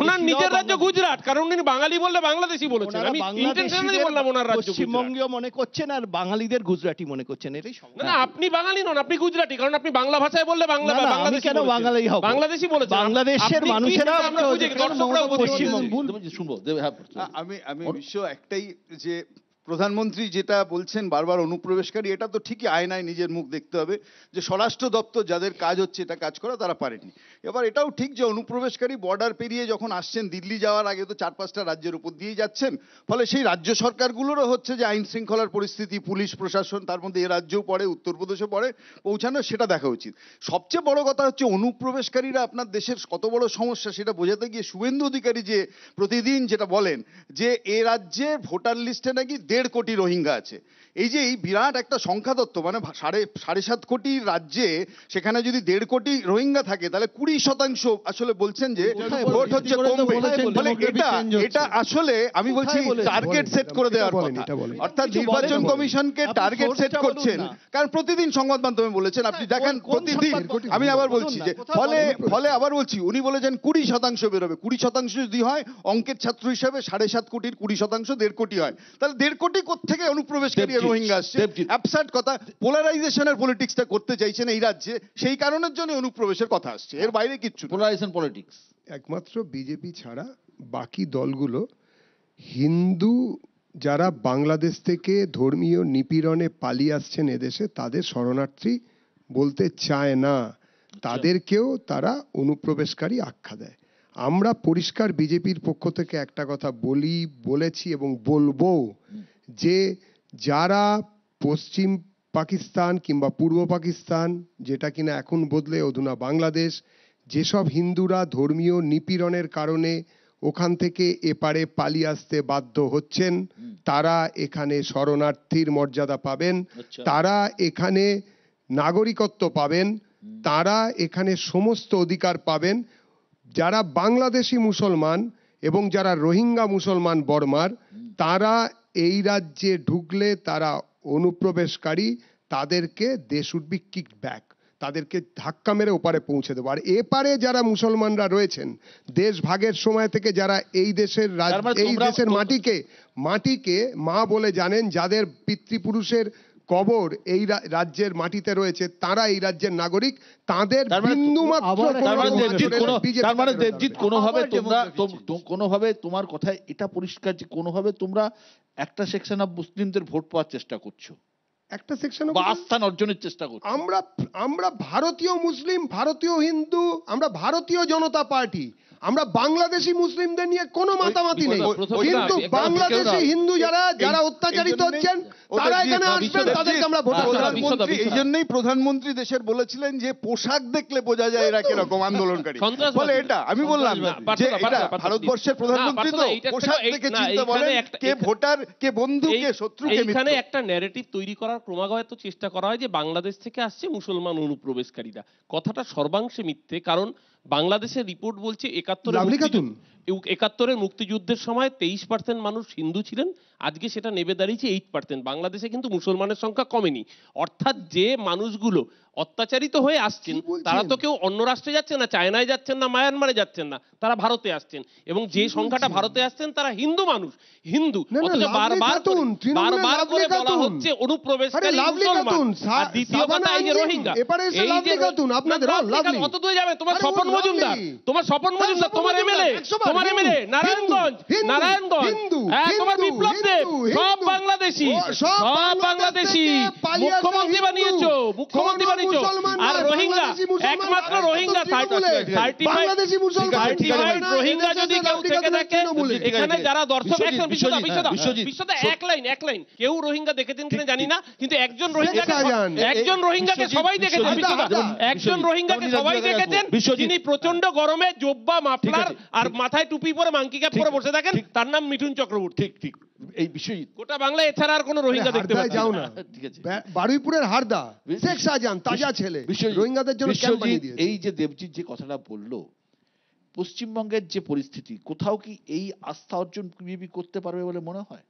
ওনার নিজের রাজ্য গুজরাট, কারণ উনি বাঙালি বললে বাংলাদেশি বলেছেন। আমি ইন্টেনশনালি বললাম ওনার রাজ্য পশ্চিমবঙ্গীয় মনে করছেন আর বাঙালিদের গুজরাটি মনে করছেন, এটাই সমস্যা। না, আপনি বাঙালি নন, আপনি গুজরাটি, কারণ আপনি বাংলা ভাষায় বললে বাংলাদেশি কেন বাঙালি হব? বাংলাদেশি বলেছেন। বাংলাদেশের মানুষেরা শুনবো। আমি বিশ্ব একটাই যে প্রধানমন্ত্রী যেটা বলছেন বারবার অনুপ্রবেশকারী, এটা তো ঠিকই আয়নায় নিজের মুখ দেখতে হবে যে স্বরাষ্ট্র দপ্তর যাদের কাজ হচ্ছে এটা কাজ করা, তারা পারেননি। এবার এটাও ঠিক যে অনুপ্রবেশকারী বর্ডার পেরিয়ে যখন আসছেন, দিল্লি যাওয়ার আগে তো 4-5টা রাজ্যের উপর দিয়েই যাচ্ছেন, ফলে সেই রাজ্য সরকারগুলোরও হচ্ছে যে আইন শৃঙ্খলার পরিস্থিতি, পুলিশ প্রশাসন, তার মধ্যে এ রাজ্যও পড়ে, উত্তরপ্রদেশও পড়ে, পৌঁছানো, সেটা দেখা উচিত। সবচেয়ে বড় কথা হচ্ছে অনুপ্রবেশকারীরা আপনার দেশের কত বড় সমস্যা সেটা বোঝাতে গিয়ে শুভেন্দু অধিকারী যে প্রতিদিন যেটা বলেন যে এ রাজ্যের ভোটার লিস্টে নাকি 1.5 কোটি রোহিঙ্গা আছে। এই যে এই বিরাট একটা সংখ্যা তত্ত্ব, মানে 7.5 কোটি রাজ্যে সেখানে যদি 1.5 কোটি রোহিঙ্গা থাকে, তাহলে 20% আসলে বলছেন যে ভোট হচ্ছে কমবে। ফলে এটা আসলে আমি বলছি টার্গেট সেট করে দেওয়ার কথা, অর্থাৎ নির্বাচন কমিশনকে টার্গেট সেট করছেন, কারণ প্রতিদিন সংবাদ মাধ্যমে বলেছেন, আপনি দেখেন প্রতিদিন। আমি আবার বলছি যে ফলে আবার বলছি, উনি বলেছেন 20% বেরোবে। 20% যদি হয়, অঙ্কের ছাত্র হিসাবে 7.5 কোটির 20% 1.5 কোটি হয়, তাহলে 1.5 কোটি থেকে অনুপ্রবেশকারী রোহিঙ্গা আসছে। অ্যাবসার্ড কথা, পোলারাইজেশনের পলিটিক্সটা করতে চাইছেন এই রাজ্যে, সেই কারণের জন্য অনুপ্রবেশের কথা আসছে, এর বাইরে কিচ্ছু। পোলারাইজেশন পলিটিক্স একমাত্র বিজেপি ছাড়া বাকি দলগুলো হিন্দু যারা বাংলাদেশ থেকে ধর্মীয় নিপীড়নে পালিয়ে আসছেন এদেশে, তাদের শরণার্থী বলতে চায় না, তাদেরকেও তারা অনুপ্রবেশকারী আখ্যা দেয়। আমরা পরিষ্কার বিজেপির পক্ষ থেকে একটা কথা বলেছি এবং বলবো, যে যারা পশ্চিম পাকিস্তান কিংবা পূর্ব পাকিস্তান, যেটা কিনা এখন বদলে অধুনা বাংলাদেশ, যেসব হিন্দুরা ধর্মীয় নিপীড়নের কারণে ওখান থেকে এপারে পালিয়ে আসতে বাধ্য হচ্ছেন, তারা এখানে শরণার্থীর মর্যাদা পাবেন, তারা এখানে নাগরিকত্ব পাবেন, তারা এখানে সমস্ত অধিকার পাবেন। যারা বাংলাদেশি মুসলমান এবং যারা রোহিঙ্গা মুসলমান বর্মার, তারা এই রাজ্যে ঢুকলে তারা অনুপ্রবেশকারী, তাদেরকে they should be kicked back, তাদেরকে ধাক্কা মেরে ওপারে পৌঁছে দেবো। আর এপারে যারা মুসলমানরা রয়েছেন, দেশ ভাগের সময় থেকে যারা এই দেশের মাটিকে মা বলে জানেন, যাদের পিতৃপুরুষের কবর এই রাজ্যের মাটিতে রয়েছে, তারা এই রাজ্যের নাগরিক, তাদের দেবজিৎ কোনোভাবে তোমার কথায় এটা পরিষ্কার যে কোনোভাবে তোমরা একটা সেকশন অফ মুসলিমদের ভোট পাওয়ার চেষ্টা করছো, একটা সেকশন বা আস্থান অর্জনের চেষ্টা করছো। আমরা ভারতীয় মুসলিম, ভারতীয় হিন্দু, আমরা ভারতীয় জনতা পার্টি, আমরা বাংলাদেশি মুসলিমদের নিয়ে কোনো মাতামাতি নেই, কিন্তু বাংলাদেশি হিন্দু যারা অত্যাচারিত হচ্ছেন, তারা এখানে আসবেন, তাদেরকে আমরা ভোট দেব। এই জন্যই প্রধানমন্ত্রী দেশের বলেছিলেন যে পোশাক দেখলে বোঝা যায় এরা কিরকম আন্দোলনকারী। বলে এটা আমি বললাম যে এটা ভারতবর্ষের প্রধানমন্ত্রী, তো পোশাক দেখে চিন্তা বলেন কে ভোটার, কে বন্ধু, কে শত্রু, কে মিত্র। এখানে একটা ন্যারেটিভ তৈরি করার ক্রমাগত চেষ্টা করা হয় যে বাংলাদেশ থেকে আসছে মুসলমান অনুপ্রবেশকারীরা। কথাটা সর্বাংশে মিথ্যে, কারণ বাংলাদেশের রিপোর্ট বলছে 71-এর মুক্তিযুদ্ধের সময় 23% মানুষ হিন্দু ছিলেন আজকে সেটা নেবে দাঁড়িয়েছে 8%। বাংলাদেশে কিন্তু মুসলমানের সংখ্যা কমেনি, অর্থাৎ যে মানুষগুলো অত্যাচারিত হয়ে আসছেন তারা তো কেউ অন্য রাষ্ট্রে যাচ্ছেন না, চায়নায় যাচ্ছেন না, মায়ানমারে যাচ্ছেন না, তারা ভারতে আসছেন, এবং যে সংখ্যাটা ভারতে আসছেন তারা হিন্দু মানুষ, হিন্দু। অথচ বারবার করে বলা হচ্ছে অনুপ্রবেশকারী মুসলমান। আর দ্বিতীয় কথা এই যে রোহিঙ্গা, এই যে অত দূরে যাবে তোমার স্বপন মজুমদার, তোমার এমএলএ নারায়ণগঞ্জ, হ্যাঁ তোমার বিপ্লব দেব, সব বাংলাদেশি মুখ্যমন্ত্রী বানিয়েছো, আর রোহিঙ্গা একমাত্র রোহিঙ্গা রোহিঙ্গা যদি কেউ থেকে থাকে এখানে যারা দর্শক, বিশ্বদা এক লাইন, কেউ রোহিঙ্গা দেখেছেন কিনা জানি না, কিন্তু একজন রোহিঙ্গাকে সবাই দেখেছেন, একজন রোহিঙ্গাকে সবাই দেখেছেন, যিনি প্রচন্ড গরমে জোব্বা মাফলার আর মাথায় টুপি পরে মাংকি ক্যাপ পরে বসে থাকেন, তার নাম মিঠুন চক্রবর্তী। ঠিক এই বিষয় গোটা বাংলা এছাড়া আর কোনো রোহিঙ্গা দেখতে পাচ্ছি যাও না। ঠিক আছে, বারুইপুরের হারদা শেখ শাহজাহান তাজা ছেলে রোহিঙ্গাদের জন্য ক্যাম্প বানিয়ে দিয়েছে। এই যে দেবজিৎ যে কথাটা বললো, পশ্চিমবঙ্গের যে পরিস্থিতি, কোথাও কি এই আস্থা অর্জন বিজেপি করতে পারবে বলে মনে হয়?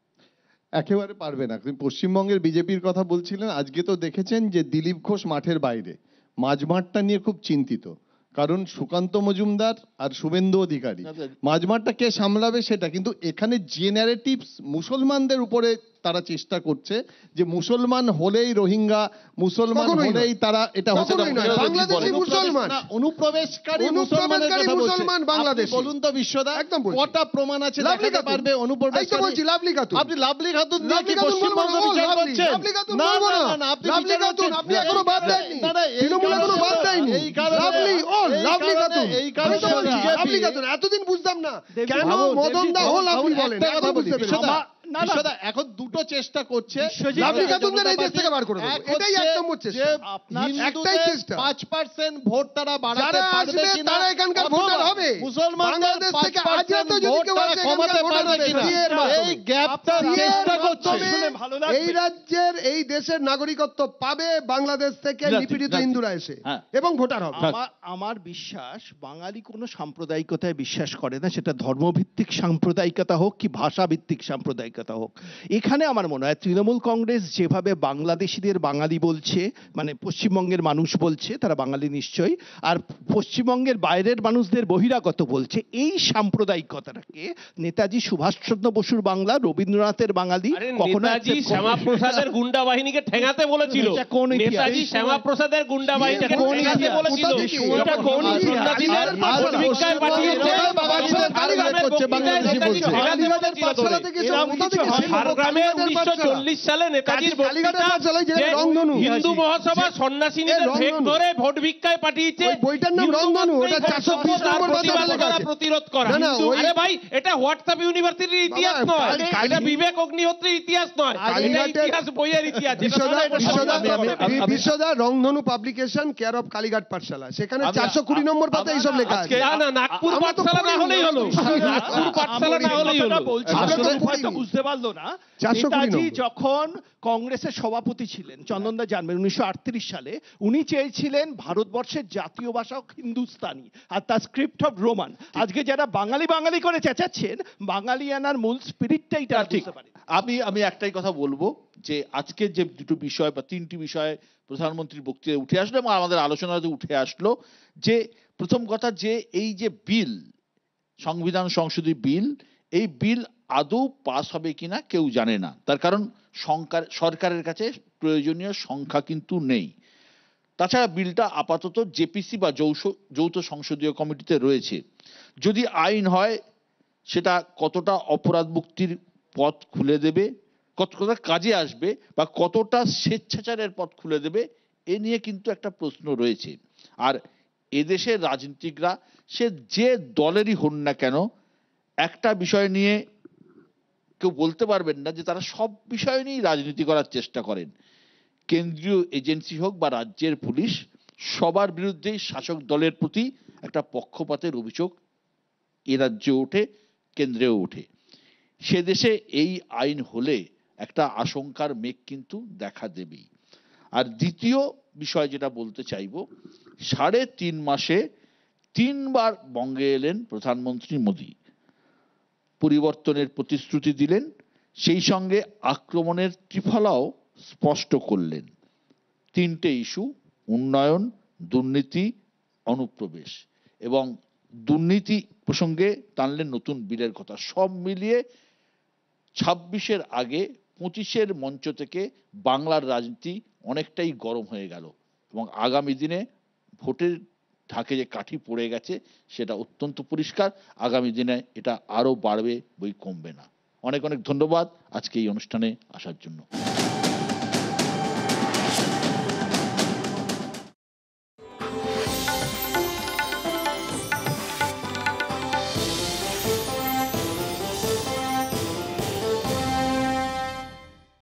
একেবারে পারবে না। পশ্চিমবঙ্গের বিজেপির কথা বলছিলেন, আজকে তো দেখেছেন যে দিলীপ ঘোষ মাঠের বাইরে, মাঝমাঠটা নিয়ে খুব চিন্তিত, কারণ সুকান্ত মজুমদার আর শুভেন্দু অধিকারী, মাঝমাঠটা কে সামলাবে সেটা। কিন্তু এখানে যে ন্যারেটিভস মুসলমানদের উপরে তারা চেষ্টা করছে যে মুসলমান হলেই রোহিঙ্গা, মুসলমান হলেই তারা এটা হতে অনুপ্রবেশকারী মুসলমান বাংলাদেশ। বলুন তো বিশ্বদা, কটা প্রমাণ আছে দেখাতে পারবে অনুপ্রবেশকারী? আপনি লাভলি খাতুন দিয়ে কি পশ্চিমবঙ্গ বিচার করছেন? না না না, আপনি বিচার করছেন, আপনি এখনো বাদ দেননি, তৃণমূল এখনো বাদ দেয়নি। এই কারণে লাভলি খাতুন, এই কারণে লাভলি খাতুন এতদিন বুঝতাম না কেন মদন দা ও লাভলি বলেন। কথা বুঝতে পেরেছি এখন দুটো চেষ্টা করছে, 5% ভোট তারা বাড়াতে পারবে কিনা, এখানকার ভোটার হবে বাংলাদেশ থেকে কমাতে পারবে কিনা, এই গ্যাপটা চেষ্টা করছে। এই রাজ্যের এই দেশের নাগরিকত্ব পাবে বাংলাদেশ থেকে নিপীড়িত হিন্দুরা এসে এবং ভোটার হবে। আমার বিশ্বাস, বাঙালি কোনো সাম্প্রদায়িকতায় বিশ্বাস করে না, সেটা ধর্মভিত্তিক সাম্প্রদায়িকতা হোক কি ভাষাভিত্তিক সাম্প্রদায়িকতা হোক। এখানে আমার মনে হয় তৃণমূল কংগ্রেস যেভাবে বাংলাদেশিদের বাঙালি বলছে, মানে পশ্চিমবঙ্গের মানুষ বলছে তারা বাঙালি নিশ্চয়ই, আর পশ্চিমবঙ্গের বাইরের মানুষদের বহিরাগত বলছে, এই সাম্প্রদায়িকতাটাকে নেতাজি সুভাষচন্দ্র বসুর বাংলা, রবীন্দ্রনাথের বাঙালি, নেতাজি শ্যামাপ্রসাদের গুন্ডা বাহিনীকে ঠেঙাতে বলেছিল, নেতাজি শ্যামাপ্রসাদের গুন্ডা বাহিনীকে ঠেঙাতে বলেছিল, এটা কোন সন্ন্যাসীদের ভোটভিক্ষায় পাঠিয়েছে, ঝাড়গ্রামে 1940 সালে নেতাজির বক্তৃতা, হিন্দু মহাসভা সন্ন্যাসিনীদের ভেগ ধরে ভোট ভিক্ষায় পাঠিয়েছে, বইটার নাম রংধনু, ওটা 430 নম্বর পাতা প্রতিরোধ করা। আরে ভাই, এটা হোয়াটসঅ্যাপ ইউনিভার্সিটির ইতিহাস নয়, এটা বিবেক অগ্নিহোত্রীর ইতিহাস নয়, এটা ইতিহাস বইয়ের ইতিহাস। বিশ্বদা রংধনু পাবলিকেশন, কেয়ার অফ কালীঘাট পাঠশালা, সেখানে 420 নম্বর পাতা এইসব লেখা আছে। না না, নাগপুর পাঠশালা না হলেই হলো, নাগপুর পাঠশালা না হলেই হলো। বুঝতে পারলো না, নেতাজি যখন কংগ্রেসের সভাপতি ছিলেন, চন্দনদা জানবেন, 1938 সালে উনি চেয়েছিলেন ভারতবর্ষের জাতীয় ভাষা হিন্দুস্তানি আর তার স্ক্রিপ্ট অফ রোমান। আজকে যারা বাঙালি বাঙালি করে চেঁচাচ্ছেন, বাঙালিয়ানার মূল স্পিরিটটাই তারা বুঝতে পারে। আমি একটাই কথা বলবো যে আজকে যে দুটো বিষয় বা তিনটি বিষয় প্রধানমন্ত্রীর বক্তৃতায় উঠে আসলো এবং আমাদের আলোচনাতে উঠে আসলো, যে প্রথম কথা যে এই যে বিল, সংবিধান সংশোধনী বিল, এই বিল আদৌ পাস হবে কিনা কেউ জানে না, তার কারণ সরকারের কাছে প্রয়োজনীয় সংখ্যা কিন্তু নেই। তাছাড়া বিলটা আপাতত জেপিসি বা যৌথ সংসদীয় কমিটিতে রয়েছে। যদি আইন হয় সেটা কতটা অপরাধ মুক্তির পথ খুলে দেবে, কতটা কাজে আসবে বা কতটা স্বেচ্ছাচারের পথ খুলে দেবে, এ নিয়ে কিন্তু একটা প্রশ্ন রয়েছে। আর এদেশের রাজনীতিকরা, সে যে দলেরই হন না কেন, একটা বিষয় নিয়ে কেউ বলতে পারবেন না যে তারা সব বিষয় নিয়েই রাজনীতি করার চেষ্টা করেন। কেন্দ্রীয় এজেন্সি হোক বা রাজ্যের পুলিশ, সবার বিরুদ্ধেই শাসক দলের প্রতি একটা পক্ষপাতের অভিযোগ এ রাজ্যে ওঠে, কেন্দ্রেও ওঠে। সে দেশে এই আইন হলে একটা আশঙ্কার মেঘ কিন্তু দেখা দেবেই। আর দ্বিতীয় বিষয় যেটা বলতে চাইব, 3.5 মাসে 3 বার বঙ্গে এলেন প্রধানমন্ত্রী মোদী, পরিবর্তনের প্রতিশ্রুতি দিলেন, সেই সঙ্গে আক্রমণের ত্রিফলাও স্পষ্ট করলেন। 3টে ইস্যু, উন্নয়ন, দুর্নীতি, অনুপ্রবেশ, এবং দুর্নীতি প্রসঙ্গে টানলেন নতুন বিলের কথা। সব মিলিয়ে 26-এর আগে 25-এর মঞ্চ থেকে বাংলার রাজনীতি অনেকটাই গরম হয়ে গেল, এবং আগামী দিনে ভোটের ঢাকে যে কাঠি পড়ে গেছে সেটা অত্যন্ত পরিষ্কার। আগামী দিনে এটা আরো বাড়বে, বই কমবে না। অনেক অনেক ধন্যবাদ আজকে এই অনুষ্ঠানে আসার জন্য।